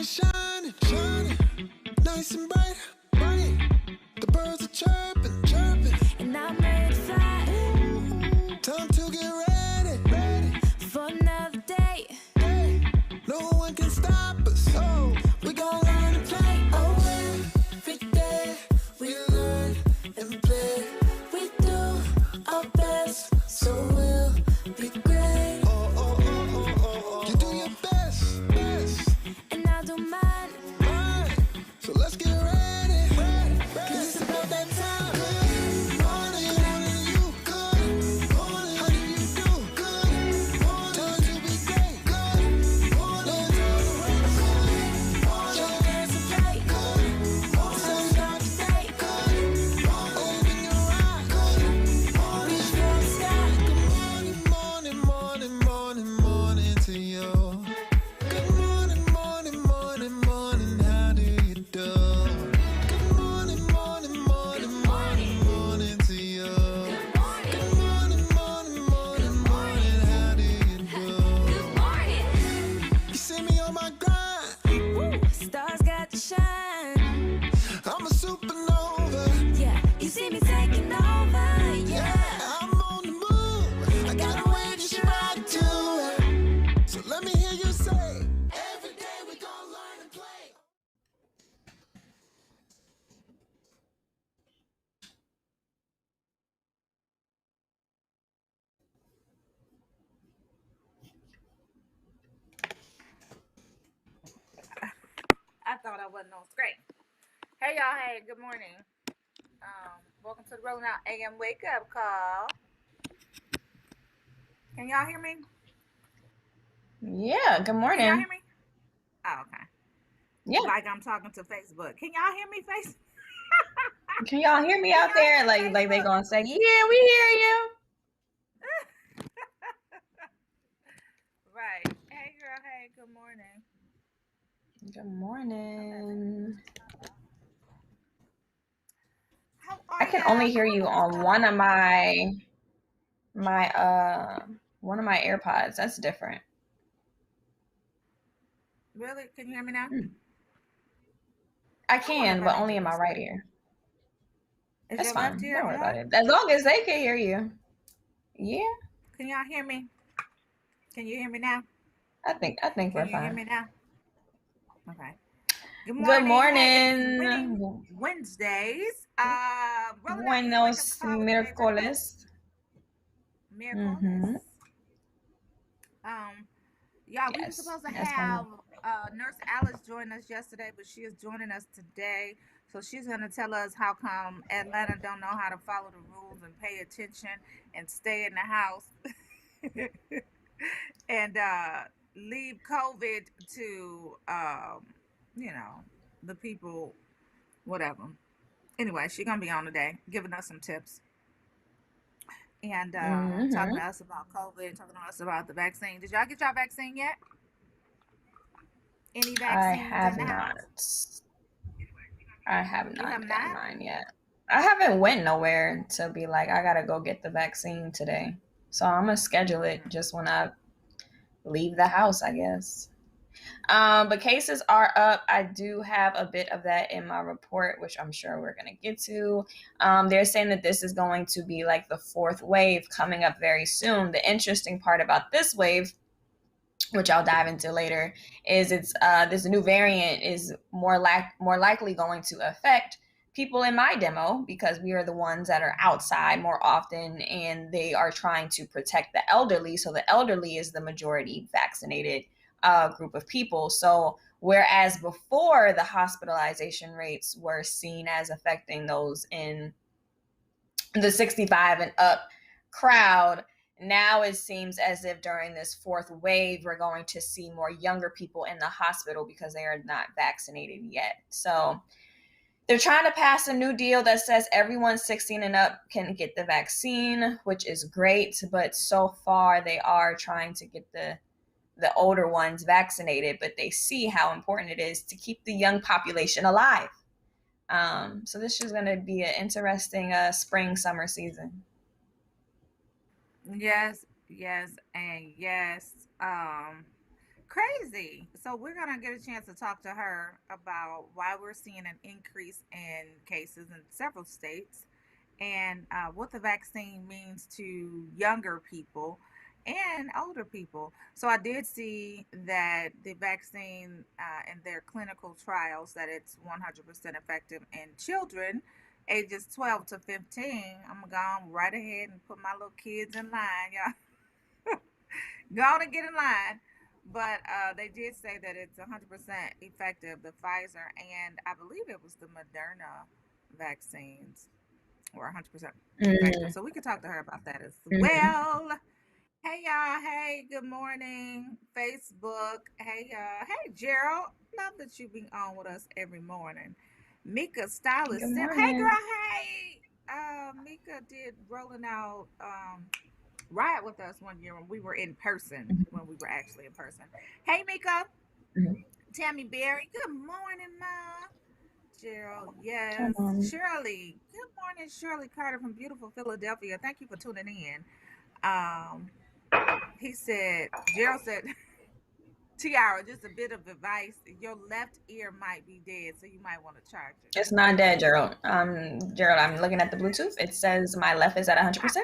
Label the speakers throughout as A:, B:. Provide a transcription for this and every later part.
A: shining, shining, nice and bright, bright. The birds are chirping, chirping,
B: and I'm ready to fly.
A: Time to get ready, ready
B: for another day.
A: Hey, no one can stop us. Oh, we gon' learn to play. Oh, every day we learn and play.
B: We do our best, so we'll be great.
A: You do your best, best,
B: and I do mine.
A: So let's get ready, ready, ready.
B: 'Cause it's about that time.
A: Good morning, morning, you. Good morning, how do you do? Good morning, time to be great. Good morning, time to wake. Good morning,
B: Your dance and play.
A: good morning,
B: So start the day.
A: good morning, open your eyes. Good morning,
B: Reach for the sky.
A: good morning, morning, morning, morning, morning to you. Good morning, morning, morning, morning, how do you do? Good morning, morning, morning, morning, morning to you. Good morning, morning, morning, morning, how do you do?
B: Good morning.
A: You see me on my grind,
B: Woo. Stars got to shine.
A: I'm a supernova.
B: Yeah, you see me taking over. Yeah,
A: I'm on the move, I got a way to stride to it. So let me hear you say, every day we gon' learn and play.
C: I thought I wasn't on screen. Hey y'all, hey, good morning. Welcome to the Rolling Out AM Wake Up Call. Can y'all hear me?
D: Yeah, good
C: Can y'all
D: morning.
C: hear me? Oh, okay.
D: Yeah.
C: Like I'm talking to Facebook. Can y'all hear me, Facebook?
D: Can y'all hear me out
C: y'all
D: there?
C: hear
D: Like they
C: Facebook?
D: gonna say, yeah, we hear you.
C: Right. Hey girl, hey, good morning.
D: Good morning.
C: How are
D: I can
C: ya?
D: only hear
C: Oh,
D: you
C: it's
D: on
C: cut
D: one
C: off.
D: of my one of my AirPods. That's different.
C: Really? Can you hear me now?
D: I
C: I wonder
D: can,
C: if I
D: but
C: need
D: only
C: to
D: in my
C: restart.
D: right ear.
C: Is
D: That's
C: your left
D: fine.
C: ear
D: Don't worry about
C: on?
D: it. As long as they can hear you. Yeah,
C: Can y'all hear me? Can you hear me now?
D: I think
C: Can
D: we're
C: you hear
D: fine.
C: me now? Okay. Good
D: Good
C: morning. Hey, it's Winning
D: morning.
C: Wednesdays. Rolling out AM Wake Up
D: Buenos
C: Call with your favorite host,
D: miércoles.
C: Miracles.
D: Mm-hmm.
C: Y'all, we were
D: Yes,
C: supposed to
D: that's my
C: have Nurse Alice join us yesterday, but she is joining us today. So she's going to tell us how come Atlanta don't know how to follow the rules and pay attention and stay in the house and leave COVID to, you know, the people, whatever. Anyway, she's going to be on today, giving us some tips and talking
D: Mm-hmm.
C: to us about COVID, talking to us about the vaccine. Did y'all get y'all vaccine yet? Any
D: I
C: vaccines in
D: have
C: the
D: not.
C: house?
D: I have
C: You have
D: not gotten
C: not?
D: mine yet. I haven't went nowhere to be like, I gotta go get the vaccine today. So I'm gonna schedule it just when I leave the house, I guess. But cases are up. I do have a bit of that in my report, which I'm sure we're going to get to. They're saying that this is going to be like the fourth wave coming up very soon. The interesting part about this wave, which I'll dive into later, is it's this new variant is more likely going to affect people in my demo because we are the ones that are outside more often, and they are trying to protect the elderly. So the elderly is the majority vaccinated group of people. So whereas before the hospitalization rates were seen as affecting those in the 65 and up crowd, now it seems as if during this fourth wave, we're going to see more younger people in the hospital because they are not vaccinated yet. So they're trying to pass a new deal that says everyone 16 and up can get the vaccine, which is great. But so far, they are trying to get the older ones vaccinated, but they see how important it is to keep the young population alive. So this is going to be an interesting spring, summer season.
C: Yes, yes, and yes. Crazy. So we're gonna get a chance to talk to her about why we're seeing an increase in cases in several states and what the vaccine means to younger people and older people. So I did see that the vaccine in their clinical trials that it's 100% effective in children ages 12 to 15. I'm going right ahead and put my little kids in line, y'all. Go on and get in line. But they did say that it's 100% effective, the Pfizer and I believe it was the Moderna vaccines were 100% effective.
D: Mm-hmm.
C: So we could talk to her about that as
D: Mm-hmm.
C: well. Hey y'all. Hey, good morning, Facebook. Hey y'all. Hey Gerald. Love that you be on with us every morning. Mika
D: Good
C: Stylist Sim. Hey girl.
D: morning.
C: Hey. Mika did rolling out ride with us one year when we were in person, when we were actually in person. Hey Mika.
D: Mm-hmm.
C: Tammy Berry. Good morning, Ma. Gerald,
D: Come
C: yes.
D: on.
C: Shirley, good morning, Shirley Carter from beautiful Philadelphia. Thank you for tuning in. Um, he said, Gerald said, Tiara, just a bit of advice. Your left ear might be dead, so you might want to charge it.
D: It's not dead, Gerald. Gerald, I'm looking at the Bluetooth. It says my left is at 100%.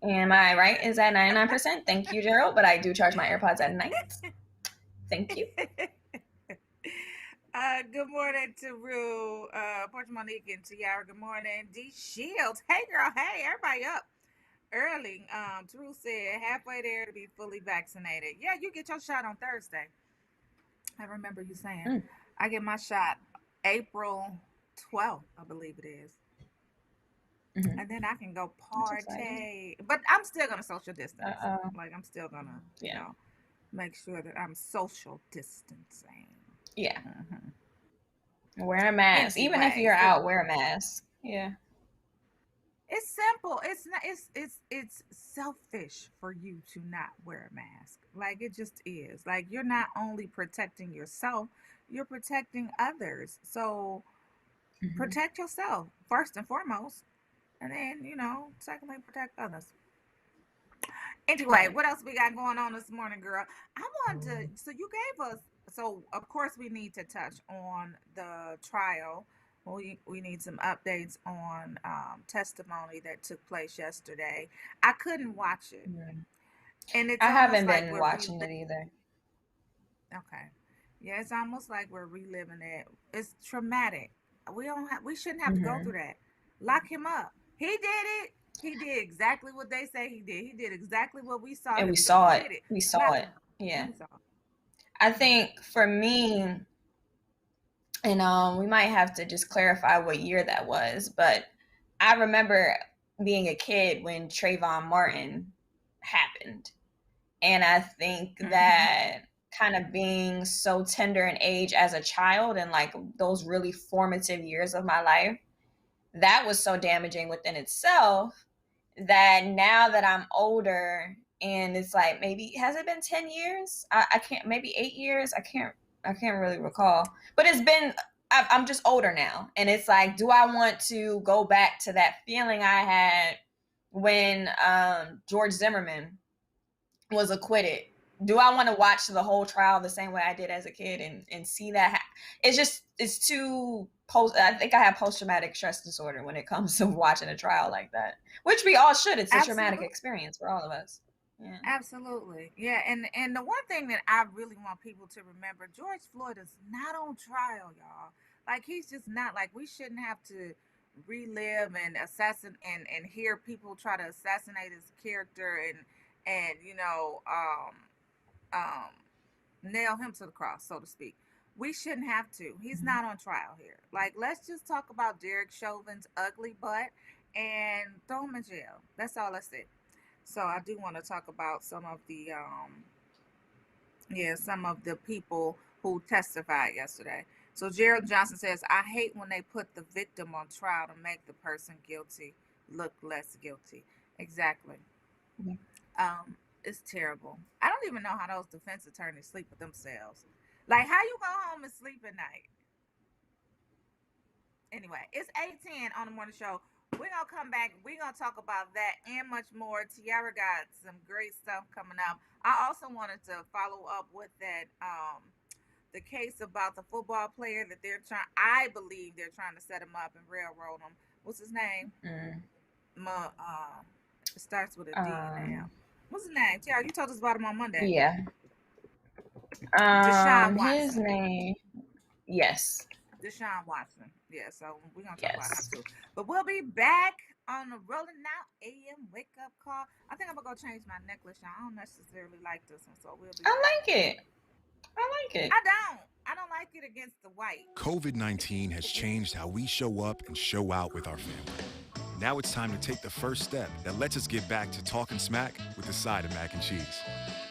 D: And my right is at 99%. Thank you, Gerald. But I do charge my AirPods at night. Thank you.
C: Good morning to Rue, Portia Monique and Tiara. Good morning. D Shields. Hey girl, hey, everybody up early. Drew said halfway there to be fully vaccinated. Yeah, you get your shot on Thursday. I remember you saying
D: Mm,
C: I get my shot April 12th, I believe it is.
D: hmm
C: And then I can go
D: That's exciting.
C: party. But I'm still gonna social distance.
D: Uh-oh.
C: Like I'm still gonna,
D: Yeah.
C: make sure that I'm social distancing.
D: Yeah.
C: Hmm.
D: Wear a mask. Even if
C: Anyway,
D: you're
C: so
D: out, wear a mask. Yeah.
C: it's simple. It's not. It's selfish for you to not wear a mask. Like it just is. Like you're not only protecting yourself, you're protecting others. So
D: Hmm.
C: protect yourself first and foremost, and then secondly protect others. Anyway,
D: Right.
C: what else we got going on this morning, girl? I wanted to. So you gave us. So of course we need to touch on the trial. We need some updates on testimony that took place yesterday. I couldn't watch it,
D: Mhm.
C: and it's
D: I
C: almost
D: haven't
C: like
D: been
C: we're
D: watching
C: reliving.
D: it either.
C: Okay, yeah, it's almost like we're reliving it. It's traumatic. We don't have. We shouldn't have to go through
D: Hmm.
C: that. Lock him up. He did it. He did exactly what they say he did. He did exactly what we saw
D: And we
C: him do. He
D: saw it.
C: did it.
D: We saw
C: Lock
D: it.
C: him up.
D: Yeah.
C: We saw.
D: I
C: Yeah.
D: think for me, and we might have to just clarify what year that was, but I remember being a kid when Trayvon Martin happened. And I think
C: Mm-hmm.
D: that kind of being so tender in age as a child and like those really formative years of my life, that was so damaging within itself that now that I'm older and it's like maybe has it been 10 years? I can't, maybe 8 years. I can't really recall. But it's been I'm just older now. And it's like, do I want to go back to that feeling I had when George Zimmerman was acquitted? Do I want to watch the whole trial the same way I did as a kid and see that? It's just, it's too post. I think I have post traumatic stress disorder when it comes to watching a trial like that, which we all should. It's a traumatic
C: Absolutely.
D: experience for all of us. Yeah.
C: Absolutely. Yeah. And the one thing that I really want people to remember, George Floyd is not on trial, y'all. Like he's just not. Like we shouldn't have to relive and assassinate and hear people try to assassinate his character and um nail him to the cross, so to speak. We shouldn't have to. He's
D: Mhm.
C: not on trial here. Like, let's just talk about Derek Chauvin's ugly butt and throw him in jail. That's all I said. So I do want to talk about some of the people who testified yesterday. So Gerald Johnson says, I hate when they put the victim on trial to make the person guilty look less guilty. Exactly.
D: Yeah.
C: Um, it's terrible. I don't even know how those defense attorneys sleep with themselves. Like, how you go home and sleep at night? Anyway, it's 8:10 on the morning show. We're gonna come back. We're gonna talk about that and much more. Tiara got some great stuff coming up. I also wanted to follow up with that the case about the football player that they're trying. I believe they're trying to set him up and railroad him. What's his name?
D: Mm.
C: It starts with a D now.
D: Um,
C: What's his name? Tiara, you told us about him on Monday.
D: yeah.
C: Deshaun
D: His
C: Watson.
D: name, yes,
C: Deshaun Watson. Yeah, so we're gonna talk about him
D: yes.
C: too. But we'll be back on the Rolling Out AM wake up call. I think I'm gonna go change my necklace, y'all. I don't necessarily like this one, so we'll be
D: I
C: back.
D: like it. I like it.
C: I don't like it against the white.
E: COVID-19 has changed how we show up and show out with our family. Now it's time to take the first step that lets us get back to talking smack with a side of mac and cheese.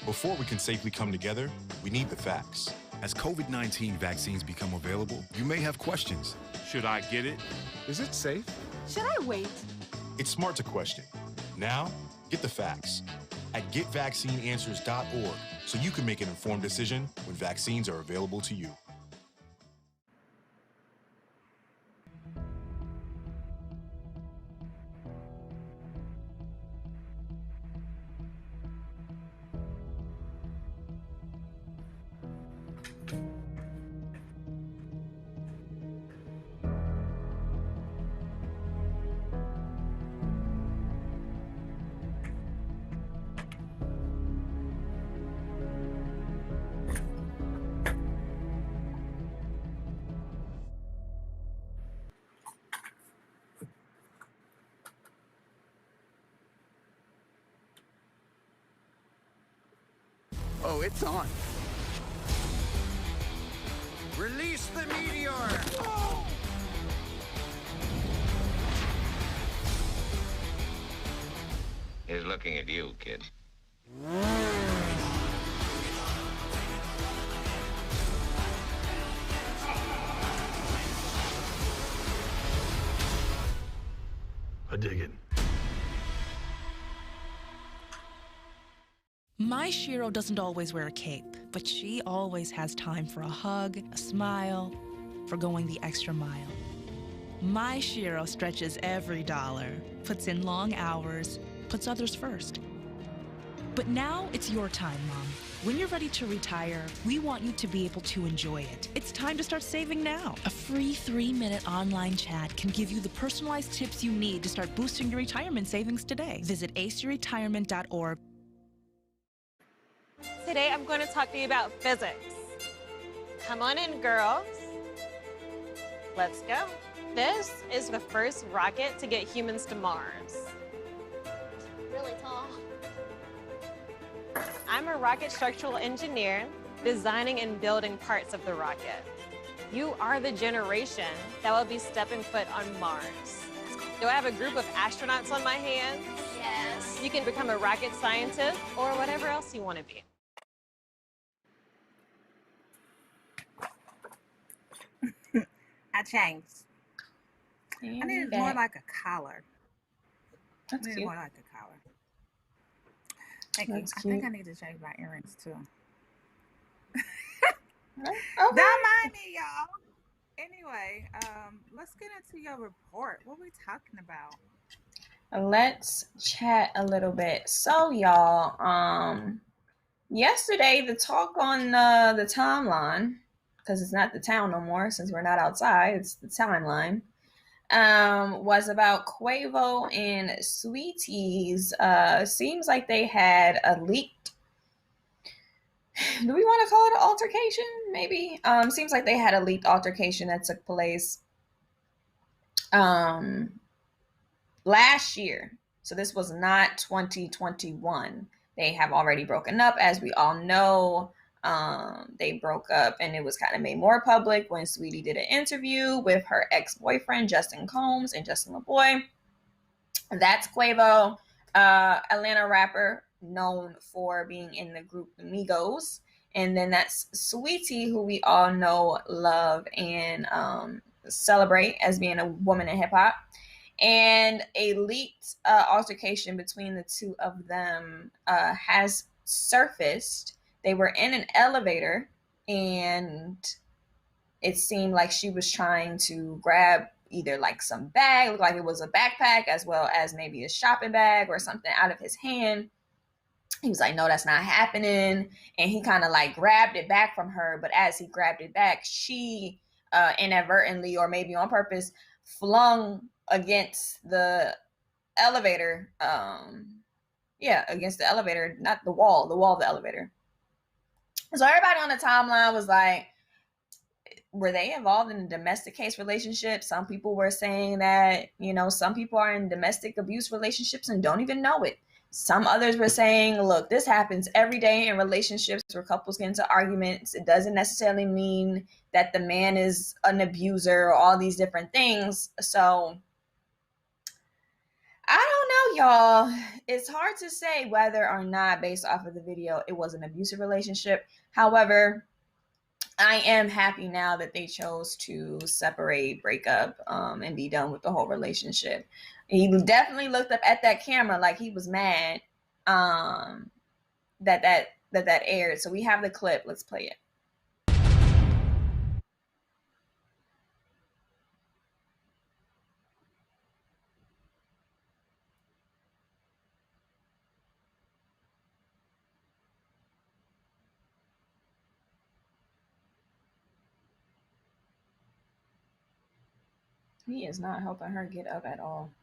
F: Before we can safely come together, we need the facts.
E: As COVID-19 vaccines become available, you may have questions.
F: Should I get it?
G: Is it safe?
H: Should I wait?
F: It's smart to question. Now, get the facts at getvaccineanswers.org so you can make an informed decision when vaccines are available to you.
G: Oh, it's on. Release the meteor!
I: He's looking at you, kid.
F: I dig it.
J: My Shiro doesn't always wear a cape, but she always has time for a hug, a smile, for going the extra mile. My Shiro stretches every dollar, puts in long hours, puts others first. But now it's your time, Mom. When you're ready to retire, we want you to be able to enjoy it. It's time to start saving now. A free 3-minute online chat can give you the personalized tips you need to start boosting your retirement savings today. Visit aceyourretirement.org.
H: Today I'm going to talk to you about physics. Come on in, girls. Let's go. This is the first rocket to get humans to Mars. Really tall. I'm a rocket structural engineer, designing and building parts of the rocket. You are the generation that will be stepping foot on Mars. Do I have a group of astronauts on my hands? Yes. You can become a rocket scientist or whatever else you want to be.
C: I changed. I needed more
D: back.
C: like a collar.
D: That's
C: I needed
D: cute.
C: more like a collar. Thank you.
D: That's
C: I think
D: cute.
C: I need to change my earrings too.
D: Okay.
C: Don't mind me, y'all. Anyway, let's get into your report. What are we talking about?
D: Let's chat a little bit. So, y'all, yesterday the talk on the timeline, because it's not the town no more since we're not outside, it's the timeline, was about Quavo and Sweetie's. Seems like they had a leaked. Do we want to call it an altercation? Maybe. Seems like they had a leaked altercation that took place last year. So this was not 2021. They have already broken up, as we all know. They broke up, and it was kind of made more public when Sweetie did an interview with her ex-boyfriend Justin Combs and Justin LaBoy. That's Quavo, Atlanta rapper known for being in the group Migos, and then that's Sweetie, who we all know, love, and celebrate as being a woman in hip hop. And a leaked altercation between the two of them has surfaced. They were in an elevator, and it seemed like she was trying to grab either like some bag, looked like it was a backpack, as well as maybe a shopping bag or something out of his hand. He was like, no, that's not happening. And he kind of like grabbed it back from her. But as he grabbed it back, she inadvertently, or maybe on purpose, flung against the elevator. Against the elevator, not the wall of the elevator. So everybody on the timeline was like, were they involved in a domestic case relationship? Some people were saying that, some people are in domestic abuse relationships and don't even know it. Some others were saying, look, this happens every day in relationships where couples get into arguments. It doesn't necessarily mean that the man is an abuser or all these different things. So I don't know, y'all. It's hard to say whether or not, based off of the video, it was an abusive relationship. However, I am happy now that they chose to separate, break up, and be done with the whole relationship. He definitely looked up at that camera like he was mad that aired. So we have the clip. Let's play it. He is not helping her get up at all.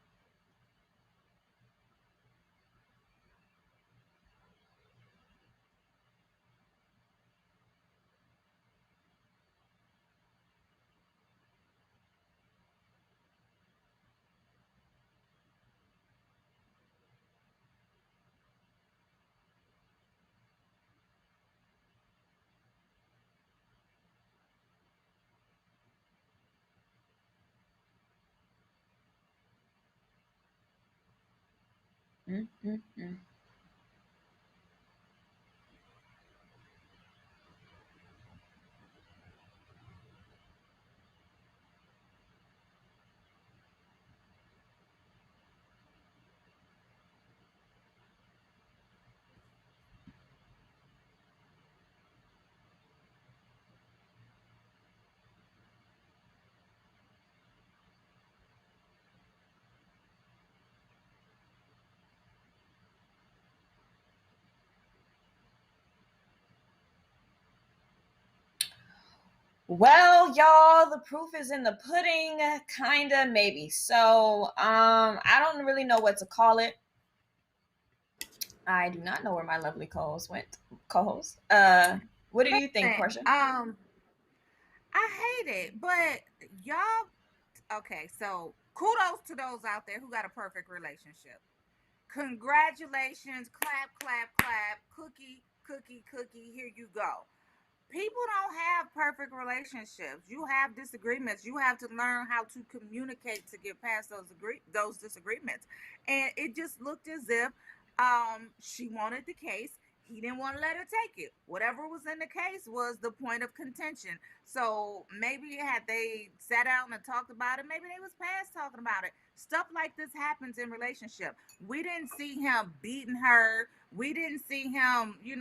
D: Well, y'all, the proof is in the pudding, kinda, maybe. So, I don't really know what to call it. I do not know where my lovely co-host went. Co-host, what do you think, Portia?
C: I hate it, but y'all. Okay, so kudos to those out there who got a perfect relationship. Congratulations! Clap, clap, clap. Cookie, cookie, cookie. Here you go. People don't have perfect relationships. You have disagreements. You have to learn how to communicate to get past those disagreements. And it just looked as if she wanted the case. He didn't want to let her take it. Whatever was in the case was the point of contention. So maybe had they sat down and talked about it, maybe they was past talking about it. Stuff like this happens in relationship. We didn't see him beating her. We didn't see him, he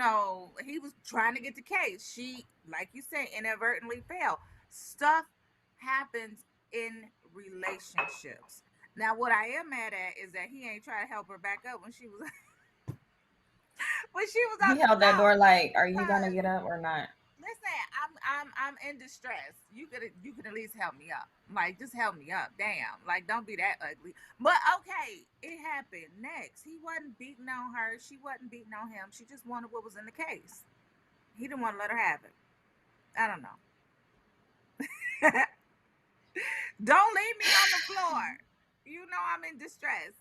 C: was trying to get the case. She, like you said, inadvertently fell. Stuff happens in relationships. Now, what I am mad at is that he ain't trying to help her back up when she was on
D: He held that door like, are you gonna get up or not?
C: Listen, I'm in distress. You could at least help me up. Like, just help me up. Damn. Like, don't be that ugly. But okay, it happened. Next, he wasn't beating on her. She wasn't beating on him. She just wanted what was in the case. He didn't want to let her have it. I don't know. Don't leave me on the floor. You know I'm in distress.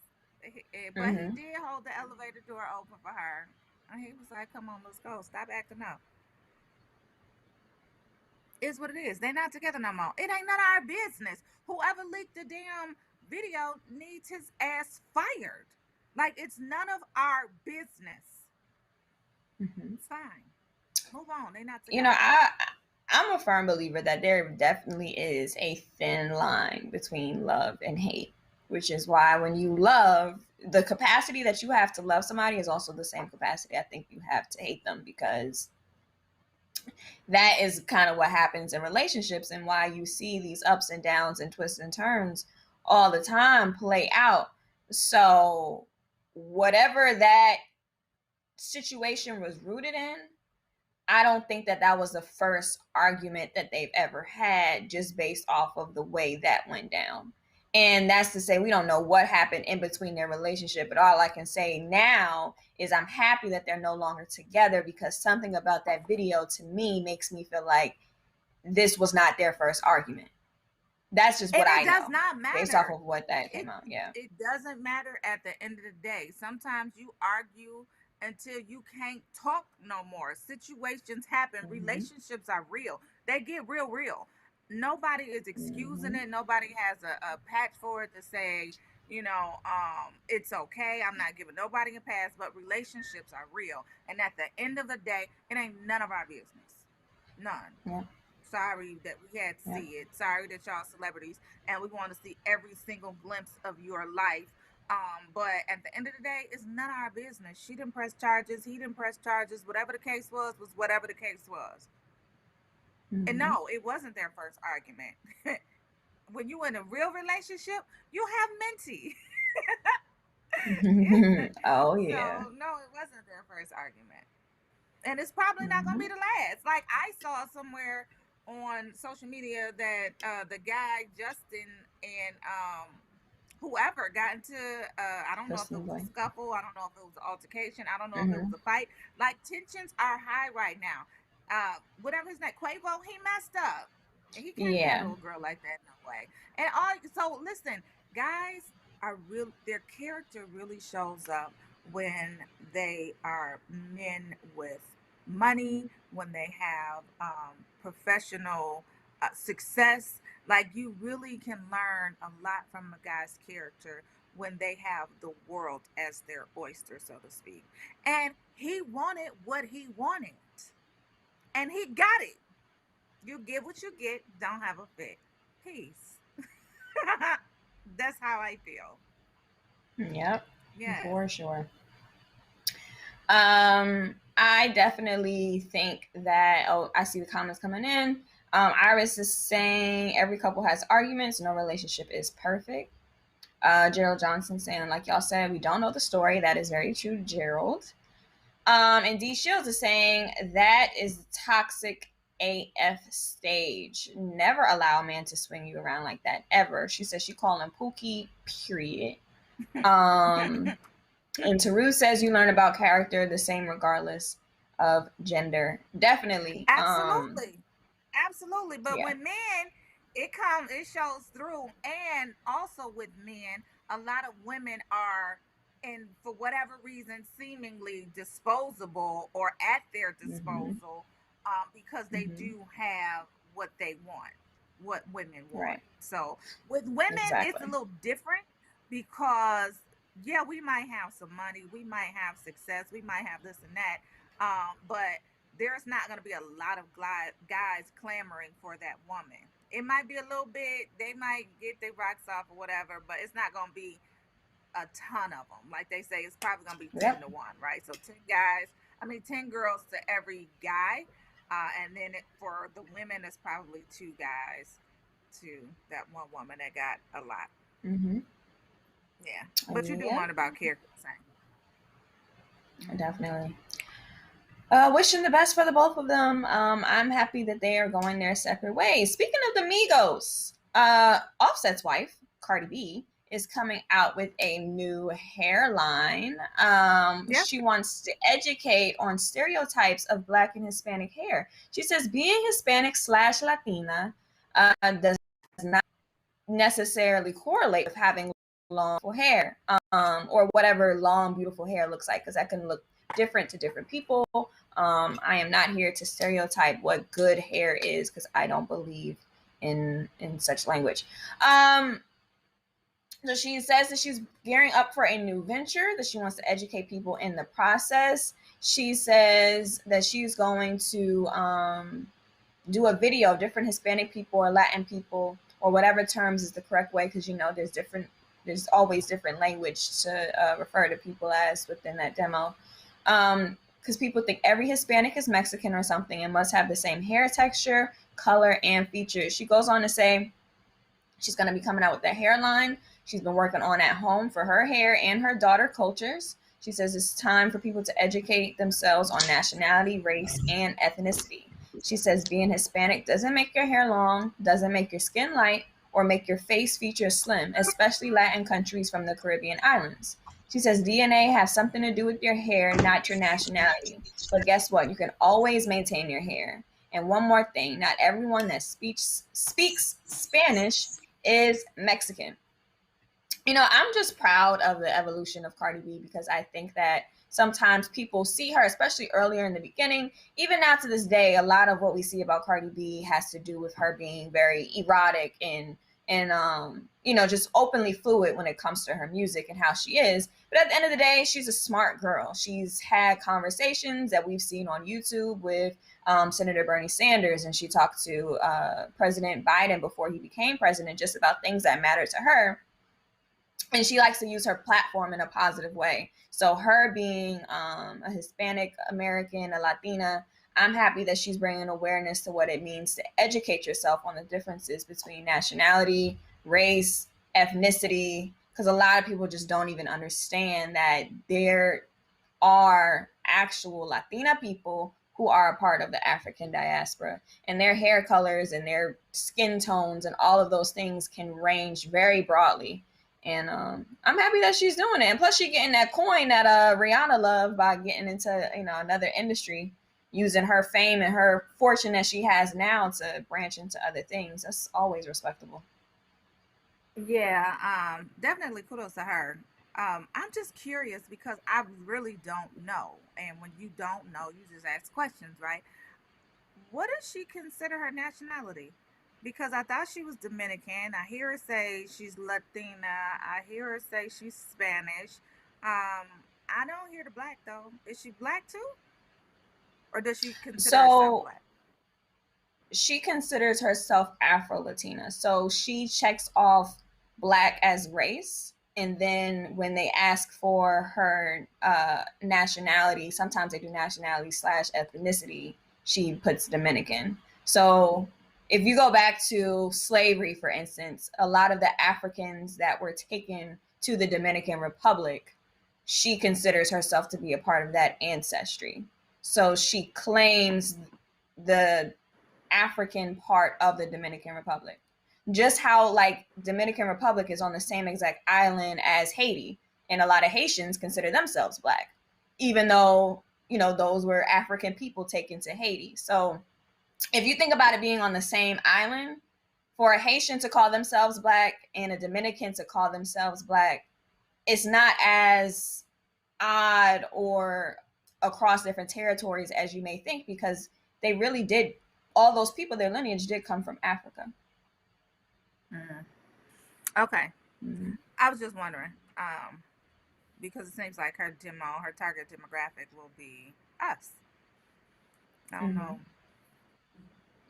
C: But he did hold the elevator door open for her. And he was like, come on, let's go. Stop acting up. It's what it is. They're not together no more. It ain't none of our business. Whoever leaked the damn video needs his ass fired. Like, it's none of our business. It's fine. Move on. They're not together.
D: I'm a firm believer that there definitely is a thin line between love and hate, which is why when you love, the capacity that you have to love somebody is also the same capacity I think you have to hate them, because that is kind of what happens in relationships, and why you see these ups and downs and twists and turns all the time play out. So whatever that situation was rooted in, I don't think that that was the first argument that they've ever had, just based off of the way that went down. And that's to say, we don't know what happened in between their relationship, but all I can say now is I'm happy that they're no longer together, because something about that video to me makes me feel like this was not their first argument. That's just what I know. It does not matter based off of what that came out. Yeah,
C: it doesn't matter at the end of the day. Sometimes you argue until you can't talk no more. Situations happen. Relationships are real. They get real. Nobody is excusing it. Nobody has a patch for it to say, it's okay. I'm not giving nobody a pass, but relationships are real. And at the end of the day, it ain't none of our business. None. Yeah. Sorry that we had to see it. Sorry that y'all celebrities and we want to see every single glimpse of your life. But at the end of the day, it's none of our business. She didn't press charges. He didn't press charges. Whatever the case was whatever the case was. And no, it wasn't their first argument. When you in a real relationship, you have mentee.
D: Oh, yeah.
C: So, no, it wasn't their first argument. And it's probably not going to be the last. Like, I saw somewhere on social media that the guy, Justin, and whoever got into, I don't know if it was a scuffle. I don't know if it was an altercation. I don't know if it was a fight. Like, tensions are high right now. Whatever his name, Quavo, he messed up. And he can't handle a girl like that, no way. And so listen, guys are real, their character really shows up when they are men with money, when they have professional success. Like, you really can learn a lot from a guy's character when they have the world as their oyster, so to speak. And he wanted what he wanted. And he got it. You get what you get, don't have a fit. Peace. That's how I feel.
D: Yep. Yeah. For sure. I definitely think that, I see the comments coming in. Iris is saying every couple has arguments. No relationship is perfect. Gerald Johnson saying, like y'all said, we don't know the story. That is very true, Gerald. And D Shields is saying that is toxic AF stage. Never allow a man to swing you around like that, ever. She says she called him Pookie, period. And Taru says you learn about character the same regardless of gender. Definitely.
C: Absolutely. But when men, it shows through. And also with men, a lot of women are, and for whatever reason, seemingly disposable or at their disposal, because they do have what they want, what women want. Right. So with women, it's a little different because, we might have some money, we might have success, we might have this and that, but there's not going to be a lot of guys clamoring for that woman. It might be a little bit, they might get their rocks off or whatever, but it's not going to be a ton of them. Like they say, it's probably going to be 10 to 1, right? So 10 girls to every guy. And then for the women, it's probably 2 guys to that one woman that got a lot. Yeah. But you do learn about character.
D: Definitely. Wishing the best for the both of them. I'm happy that they are going their separate ways. Speaking of the Migos, Offset's wife, Cardi B, is coming out with a new hairline. She wants to educate on stereotypes of Black and Hispanic hair. She says being Hispanic/Latina does not necessarily correlate with having long, beautiful hair, or whatever long, beautiful hair looks like, because that can look different to different people. I am not here to stereotype what good hair is, because I don't believe in such language. So she says that she's gearing up for a new venture, that she wants to educate people in the process. She says that she's going to do a video of different Hispanic people or Latin people, or whatever terms is the correct way, because there's always different language to refer to people as within that demo. because people think every Hispanic is Mexican or something and must have the same hair texture, color, and features. She goes on to say she's going to be coming out with that hairline she's been working on at home for her hair and her daughter cultures. She says it's time for people to educate themselves on nationality, race, and ethnicity. She says being Hispanic doesn't make your hair long, doesn't make your skin light, or make your face features slim, especially Latin countries from the Caribbean islands. She says DNA has something to do with your hair, not your nationality. But guess what? You can always maintain your hair. And one more thing, not everyone that speaks Spanish is Mexican. You know, I'm just proud of the evolution of Cardi B because I think that sometimes people see her, especially earlier in the beginning, even now to this day, a lot of what we see about Cardi B has to do with her being very erotic and you know, just openly fluid when it comes to her music and how she is. But at the end of the day, she's a smart girl. She's had conversations that we've seen on YouTube with Senator Bernie Sanders, and she talked to President Biden before he became president just about things that matter to her. And she likes to use her platform in a positive way. So her being a Hispanic American, a Latina, I'm happy that she's bringing awareness to what it means to educate yourself on the differences between nationality, race, ethnicity, because a lot of people just don't even understand that there are actual Latina people who are a part of the African diaspora, and their hair colors and their skin tones and all of those things can range very broadly. And I'm happy that she's doing it. And plus she's getting that coin that Rihanna loved by getting into, you know, another industry, using her fame and her fortune that she has now to branch into other things. That's always respectable.
C: Yeah, definitely kudos to her. I'm just curious because I really don't know. And when you don't know, you just ask questions, right? What does she consider her nationality? Because I thought she was Dominican. I hear her say she's Latina. I hear her say she's Spanish. I don't hear the black though. Is she black too? Or does she consider herself black?
D: She considers herself Afro-Latina. So she checks off black as race. And then when they ask for her nationality, sometimes they do nationality / ethnicity, she puts Dominican. So if you go back to slavery, for instance, a lot of the Africans that were taken to the Dominican Republic, she considers herself to be a part of that ancestry. So she claims the African part of the Dominican Republic. Just how like Dominican Republic is on the same exact island as Haiti, and a lot of Haitians consider themselves black, even though, you know, those were African people taken to Haiti. So if you think about it being on the same island, for a Haitian to call themselves black and a Dominican to call themselves black, it's not as odd or across different territories as you may think, because they really did, all those people, their lineage did come from Africa.
C: Okay. I was just wondering, because it seems like her target demographic will be us. I don't know.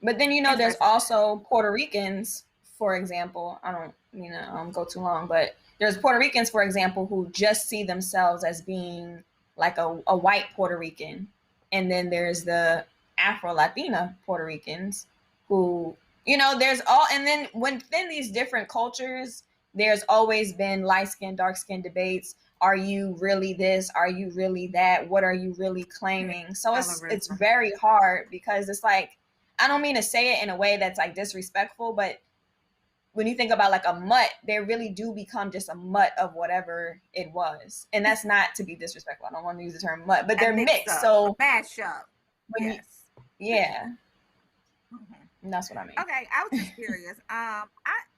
D: But then, you know, there's also Puerto Ricans, for example. I don't go too long, but there's Puerto Ricans, for example, who just see themselves as being like a white Puerto Rican. And then there's the Afro-Latina Puerto Ricans who, you know, there's all, and then within these different cultures, there's always been light skin, dark skin debates. Are you really this? Are you really that? What are you really claiming? So it's very hard, because it's like, I don't mean to say it in a way that's like disrespectful, but when you think about like a mutt, they really do become just a mutt of whatever it was. And that's not to be disrespectful. I don't want to use the term mutt, but they're mixed. So
C: mash up. Yes.
D: Yeah. That's what I mean.
C: Okay, I was just curious.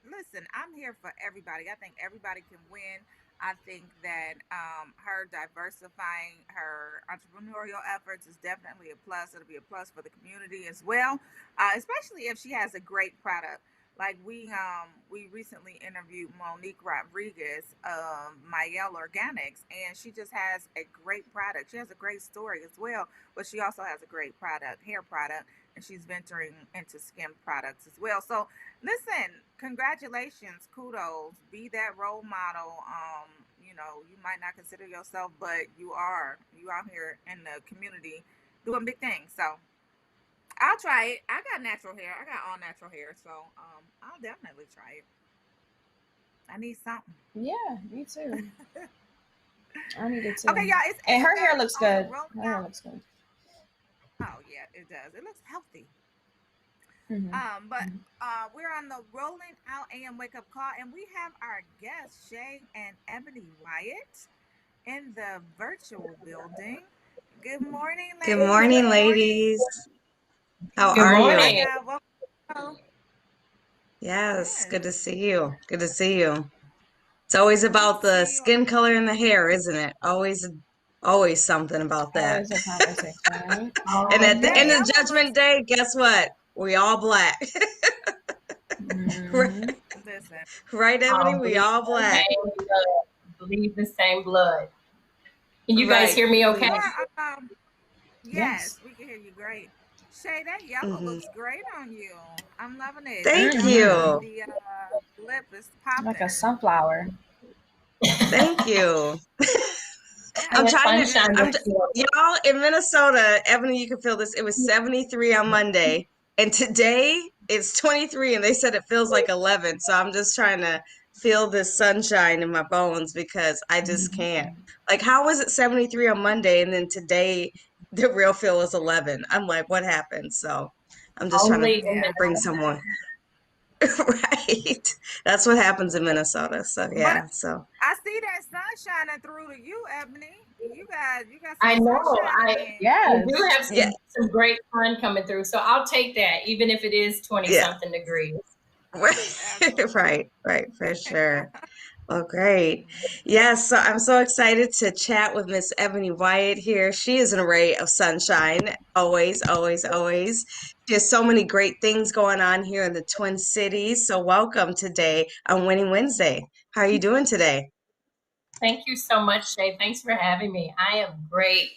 C: Listen, I'm here for everybody. I think everybody can win. I think that her diversifying her entrepreneurial efforts is definitely a plus. It'll be a plus for the community as well, especially if she has a great product. Like we recently interviewed Monique Rodriguez of Mayel Organics, and she just has a great product. She has a great story as well, but she also has a great product, hair product, and she's venturing into skin products as well. So listen, congratulations, kudos, be that role model, know, you might not consider yourself, but you are. You out here in the community doing big things. So I'll try it. I got natural hair. I got all natural hair, so I'll definitely try it. I need something.
D: Yeah, me too. I need it too.
C: Okay, y'all.
D: And her hair looks good.
C: Rolling
D: Her hair
C: out.
D: looks good.
C: Oh yeah, it does. It looks healthy.
D: Mhm.
C: But we're on the Rolling Out AM Wake Up Call, and we have our guests, Shay and Ebony Wyatt, in the virtual building. Good morning, ladies.
K: Good morning, ladies. How
L: Good
K: are
L: morning.
K: you?
C: Yeah, welcome.
K: Yes,
C: Good.
K: good to see you. Good to see you. It's always
C: Good
K: about
C: to
K: the
C: see you.
K: skin color and the hair, isn't it? Always something about that.
D: Always a conversation, right?
K: And at the
C: That
K: end of
C: yellow
K: Judgment
C: looks.
K: Day, guess what? We all black. Right,
D: Mhm.
C: Listen,
K: right, Ebony? We
L: Bleed
K: all
L: the
K: black.
L: same blood. Bleed the same blood. Can you guys
K: Right.
L: hear me
C: you
L: okay?
C: are. Yes,
D: Yes.
C: we can hear you great. Shay, that yellow
K: hmm
C: looks great on you. I'm loving it.
K: Thank
C: The
D: Mhm.
K: you.
C: lip is
D: Like a
C: popping.
D: sunflower.
K: Thank you.
C: Yeah,
K: I'm
L: The
K: trying to,
L: sunshine
C: good.
L: is still.
K: y'all in Minnesota, Ebony, you can feel this. It was 73 on Monday, and today it's 23, and they said it feels like 11. So I'm just trying to feel this sunshine in my bones because I just can't. Like, how was it 73 on Monday, and then today the real feel is 11? I'm like, what happened? So I'm just trying to
L: Only in
C: Yeah.
K: bring
L: Minnesota.
K: someone. Right. That's what happens in Minnesota. So
C: But
K: yeah. So
C: I see that sun shining through to you, Ebony. You got
L: I
C: some
L: know.
C: sunshine
L: I
C: in.
L: we do
D: Yes.
L: have
K: yeah,
L: some great sun coming through. So I'll take that, even if it is 20
K: yeah.
L: something degrees.
K: Right, right, for sure. Oh, great. Yes, so I'm so excited to chat with Miss Ebony Wyatt here. She is an array of sunshine, always, always, always. She has so many great things going on here in the Twin Cities. So welcome today on Winning Wednesday. How are you doing today?
L: Thank you so much, Shay. Thanks for having me. I am great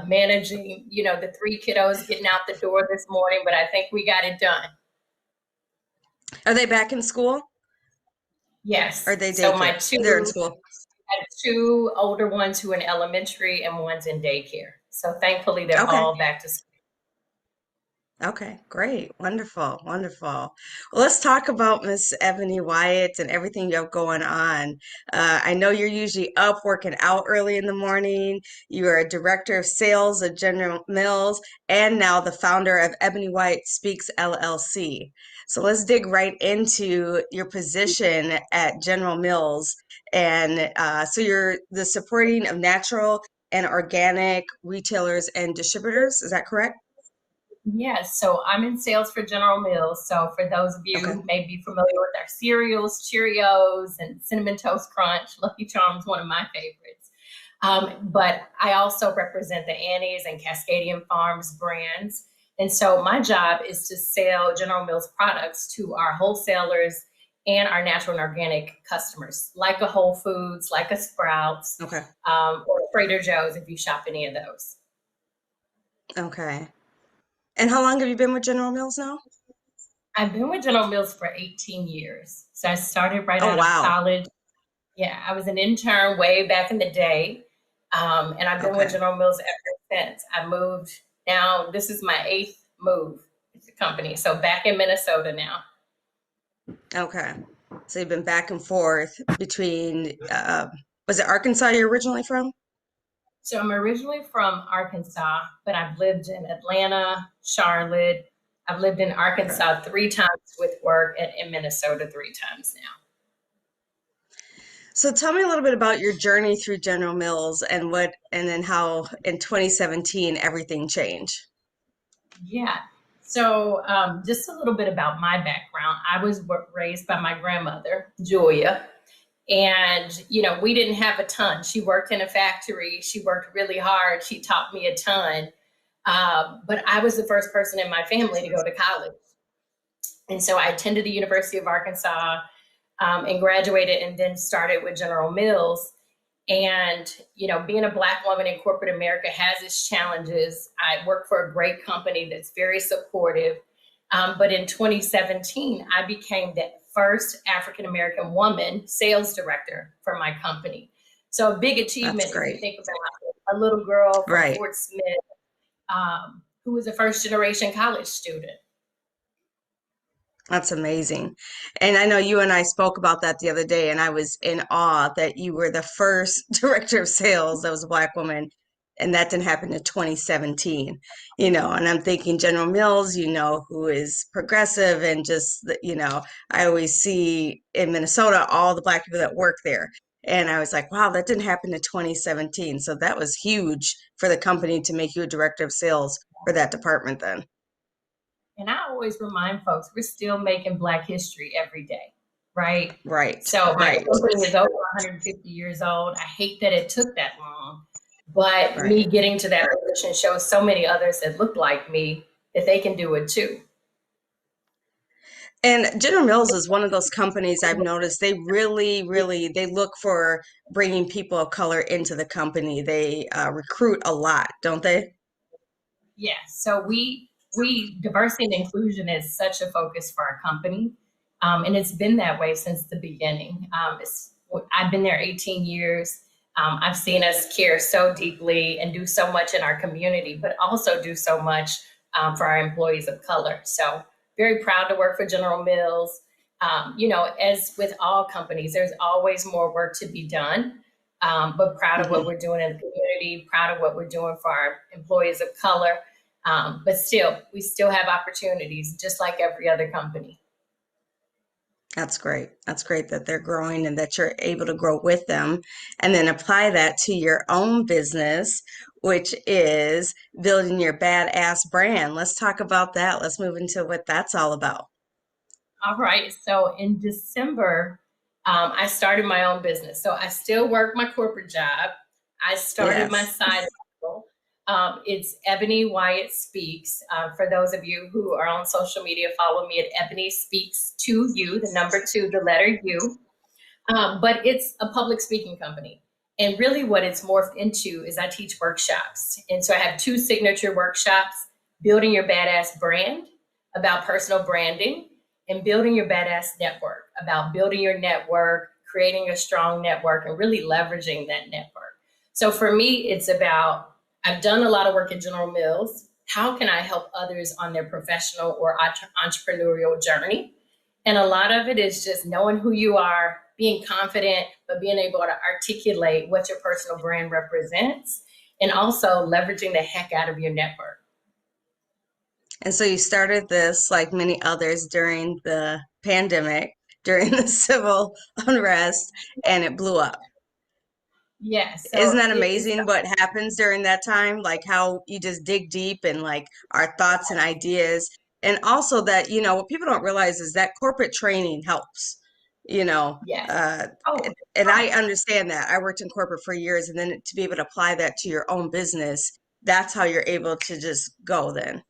L: managing, the 3 kiddos getting out the door this morning, but I think we got it done.
K: Are they back in school?
L: Yes.
K: Or are they
L: So my
K: daycare? They're in
L: two
K: school.
L: I have 2 older ones who are in elementary and one's in daycare. So thankfully they're
K: Okay.
L: all back to school.
K: Okay, great. Wonderful, wonderful. Well, let's talk about Miss Ebony Wyatt and everything you have going on. I know you're usually up working out early in the morning. You are a director of sales at General Mills and now the founder of Ebony Wyatt Speaks LLC. So let's dig right into your position at General Mills. And so you're the supporting of natural and organic retailers and distributors. Is that correct?
L: Yes, so I'm in sales for General Mills. So for those of you
K: Okay.
L: who may be familiar with our cereals, Cheerios, and Cinnamon Toast Crunch, Lucky Charms, one of my favorites. But I also represent the Annie's and Cascadian Farms brands. And so my job is to sell General Mills products to our wholesalers and our natural and organic customers, like a Whole Foods, like a Sprouts,
K: Okay.
L: or Trader Joe's if you shop any of those.
K: Okay. And how long have you been with General Mills now?
L: I've been with General Mills for 18 years. So I started right
K: Oh,
L: out of
K: wow.
L: college. Yeah, I was an intern way back in the day. And I've been with
K: Okay.
L: General Mills ever since. I moved now, this is my 8th move with the company. So back in Minnesota now.
K: Okay. So you've been back and forth between, was it Arkansas you're originally from?
L: So I'm originally from Arkansas, but I've lived in Atlanta, Charlotte. I've lived in
K: Okay.
L: Arkansas 3 times with work and in Minnesota 3 times now.
K: So tell me a little bit about your journey through General Mills and then how in 2017 everything changed.
L: Yeah. So just a little bit about my background. I was raised by my grandmother, Julia. And, we didn't have a ton. She worked in a factory. She worked really hard. She taught me a ton. But I was the first person in my family to go to college. And so I attended the University of Arkansas and graduated and then started with General Mills. And, being a Black woman in corporate America has its challenges. I work for a great company that's very supportive. But in 2017, I became the first African-American woman sales director for my company. So a big
K: That's
L: achievement if you
K: great.
L: think about a little girl from
K: Right.
L: Fort Smith who was a first generation college student.
K: That's amazing. And I know you and I spoke about that the other day, and I was in awe that you were the first director of sales that was a Black woman, and that didn't happen in 2017, and I'm thinking General Mills, who is progressive and just, I always see in Minnesota all the Black people that work there. And I was like, wow, that didn't happen in 2017. So that was huge for the company to make you a director of sales for that department then.
L: And I always remind folks, we're still making Black history every day, right?
K: Right.
L: So my
K: Right.
L: company is over 150 years old. I hate that it took that long, but me
K: Right.
L: getting to that position shows so many others that look like me that they can do it too.
K: And General Mills is one of those companies I've noticed they really they look for bringing people of color into the company. They recruit a lot, don't they?
L: Yes. So we diversity and inclusion is such a focus for our company, and it's been that way since the beginning. I've been there 18 years. I've seen us care so deeply and do so much in our community, but also do so much for our employees of color. So very proud to work for General Mills. As with all companies, there's always more work to be done, but proud of what we're doing in the community, proud of what we're doing for our employees of color. But still, we still have opportunities just like every other company.
K: That's great. That's great that they're growing and that you're able to grow with them and then apply that to your own business, which is building your badass brand. Let's talk about that. Let's move into what that's all about.
L: All right. So in December, I started my own business. So I still work my corporate job. I started my
K: Yes.
L: side hustle. It's Ebony Wyatt Speaks. For those of you who are on social media, follow me at Ebony Speaks 2U, the number 2, the letter U. But it's a public speaking company. And really what it's morphed into is I teach workshops. And so I have 2 signature workshops, Building Your Badass Brand, about personal branding, and Building Your Badass Network, about building your network, creating a strong network, and really leveraging that network. So for me, it's about, I've done a lot of work at General Mills. How can I help others on their professional or entrepreneurial journey? And a lot of it is just knowing who you are, being confident, but being able to articulate what your personal brand represents, and also leveraging the heck out of your network.
K: And so you started this, like many others, during the pandemic, during the civil unrest, and it blew up.
L: Yes. So
K: Isn't that amazing what happens during that time? Like how you just dig deep and like our thoughts and ideas. And also that, what people don't realize is that corporate training helps,
L: Yes.
K: and I understand that. I worked in corporate for years, and then to be able to apply that to your own business, that's how you're able to just go then.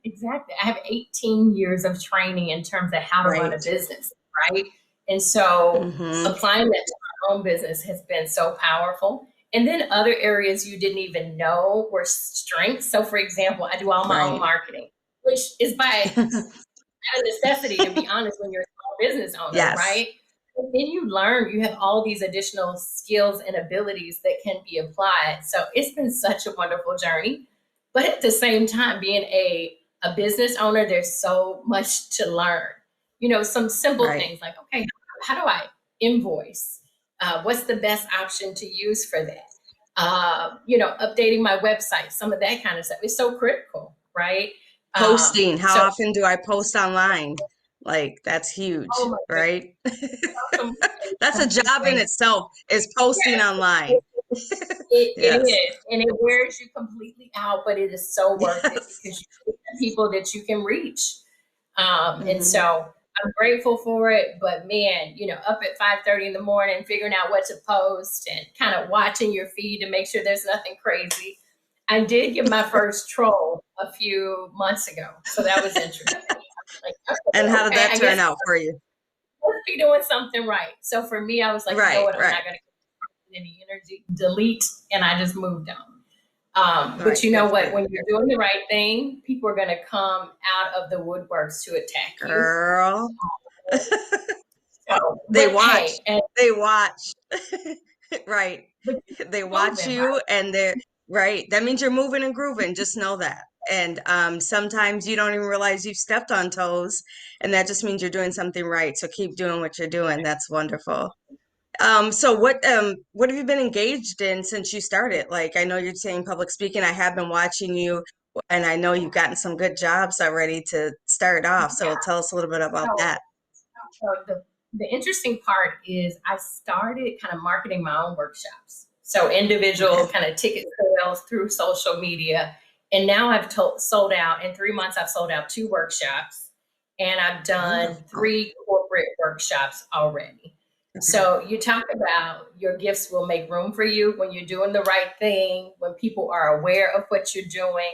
L: Exactly. I have 18 years of training in terms of how to run a
K: Right.
L: business, right? And so
K: Mm-hmm.
L: applying that to my own business has been so powerful. And then other areas you didn't even know were strengths. So for example, I do all my own
K: Right.
L: marketing, which is by a necessity, to be honest, when you're a small business owner,
K: Yes.
L: right? And then you learn, you have all these additional skills and abilities that can be applied. So it's been such a wonderful journey. But at the same time, being a business owner, there's so much to learn. Some simple
K: Right.
L: things like, okay, how do I invoice? What's the best option to use for that? Updating my website, some of that kind of stuff. It's so critical, right?
K: Posting. How
L: So-
K: often do I post online? Like that's huge,
L: Oh my
K: right?
L: Awesome.
K: That's a job in itself, is posting online.
L: It
K: Yes.
L: is, and it wears you completely out, but it is so worth it
K: Yes.
L: because you get people that you can reach. And
K: Mhm.
L: so I'm grateful for it, but man, up at 5:30 in the morning, figuring out what to post and kind of watching your feed to make sure there's nothing crazy. I did get my first troll a few months ago, so that was interesting. Like,
K: And how did
L: okay,
K: that
L: I
K: turn
L: guess
K: out for you?
L: must be doing something right. So for me, I was like, you know
K: Right,
L: what, I'm
K: right.
L: not going to any energy, delete, and I just moved on. But
K: Right,
L: you know
K: good
L: what?
K: for
L: When
K: you.
L: you're doing the right thing, people are going to come out of the woodworks to attack you.
K: Girl,
L: So,
K: they
L: but
K: watch.
L: hey, and
K: They watch. Right.
L: but
K: They
L: you're
K: watch
L: moving, right?
K: you and they're right. That means you're moving and grooving. Just know that. And sometimes you don't even realize you've stepped on toes, and that just means you're doing something right. So keep doing what you're doing. That's wonderful. So what have you been engaged in since you started? Like I know you're saying public speaking. I have been watching you, and I know you've gotten some good jobs already to start off. So tell us a little bit about
L: So,
K: that.
L: the interesting part is I started kind of marketing my own workshops. So individual
K: Okay.
L: kind of ticket sales through social media. And now I've sold out in 3 months, I've sold out 2 workshops and I've done
K: Wonderful.
L: 3 corporate workshops already.
K: Okay.
L: So you talk about your gifts will make room for you when you're doing the right thing, when people are aware of what you're doing.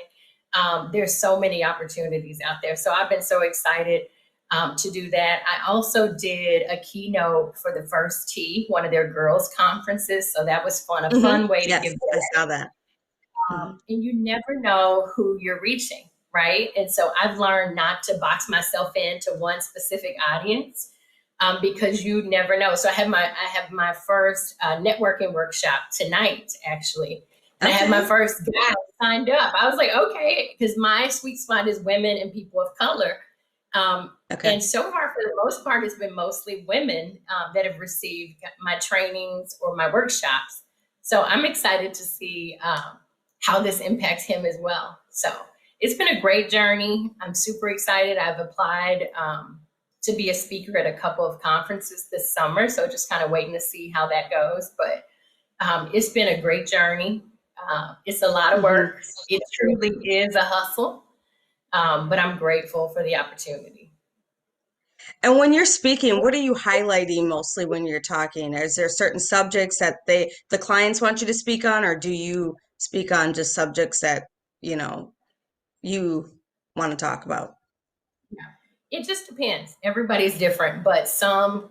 L: There's so many opportunities out there. So I've been so excited to do that. I also did a keynote for the First Tee, one of their girls' conferences. So that was fun, a fun way to
K: Yes,
L: give
K: I
L: back.
K: saw that. Mhm.
L: And you never know who you're reaching, right? And so I've learned not to box myself into one specific audience because you never know. So I have my first networking workshop tonight, actually. And I had my
K: Okay.
L: first guy signed up. I was like, okay, because my sweet spot is women and people of color.
K: Okay.
L: And so far, for the most part, it's been mostly women that have received my trainings or my workshops. So I'm excited to see how this impacts him as well. So it's been a great journey. I'm super excited. I've applied to be a speaker at a couple of conferences this summer. So just kind of waiting to see how that goes. But it's been a great journey. It's a lot of work. It truly is a hustle. But I'm grateful for the opportunity.
K: And when you're speaking, what are you highlighting mostly when you're talking? Is there certain subjects that the clients want you to speak on, or do you speak on just subjects that, you want to talk about?
L: It just depends. Everybody's different, but some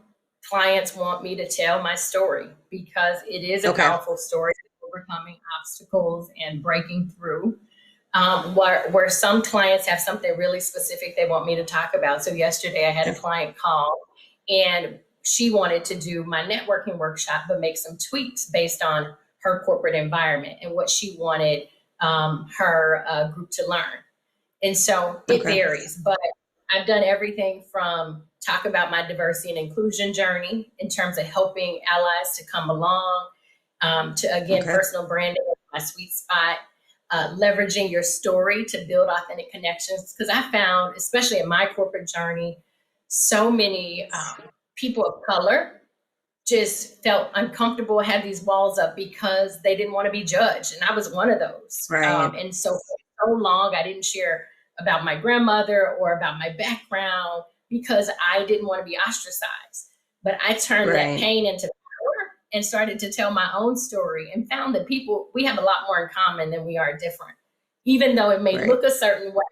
L: clients want me to tell my story because it is a
K: Okay.
L: powerful story of overcoming obstacles and breaking through. Where some clients have something really specific they want me to talk about. So yesterday I had a client call and she wanted to do my networking workshop, but make some tweaks based on her corporate environment and what she wanted her group to learn. And so it
K: Okay.
L: varies, but I've done everything from talk about my diversity and inclusion journey in terms of helping allies to come along, to again,
K: Okay.
L: personal branding, my sweet spot, leveraging your story to build authentic connections. Because I found, especially in my corporate journey, so many people of color just felt uncomfortable, had these walls up because they didn't want to be judged. And I was one of those.
K: Right.
L: And so for so long, I didn't share about my grandmother or about my background because I didn't want to be ostracized. But I turned that
K: Right.
L: pain into power and started to tell my own story and found that we have a lot more in common than we are different, even though it may
K: Right.
L: look a certain way.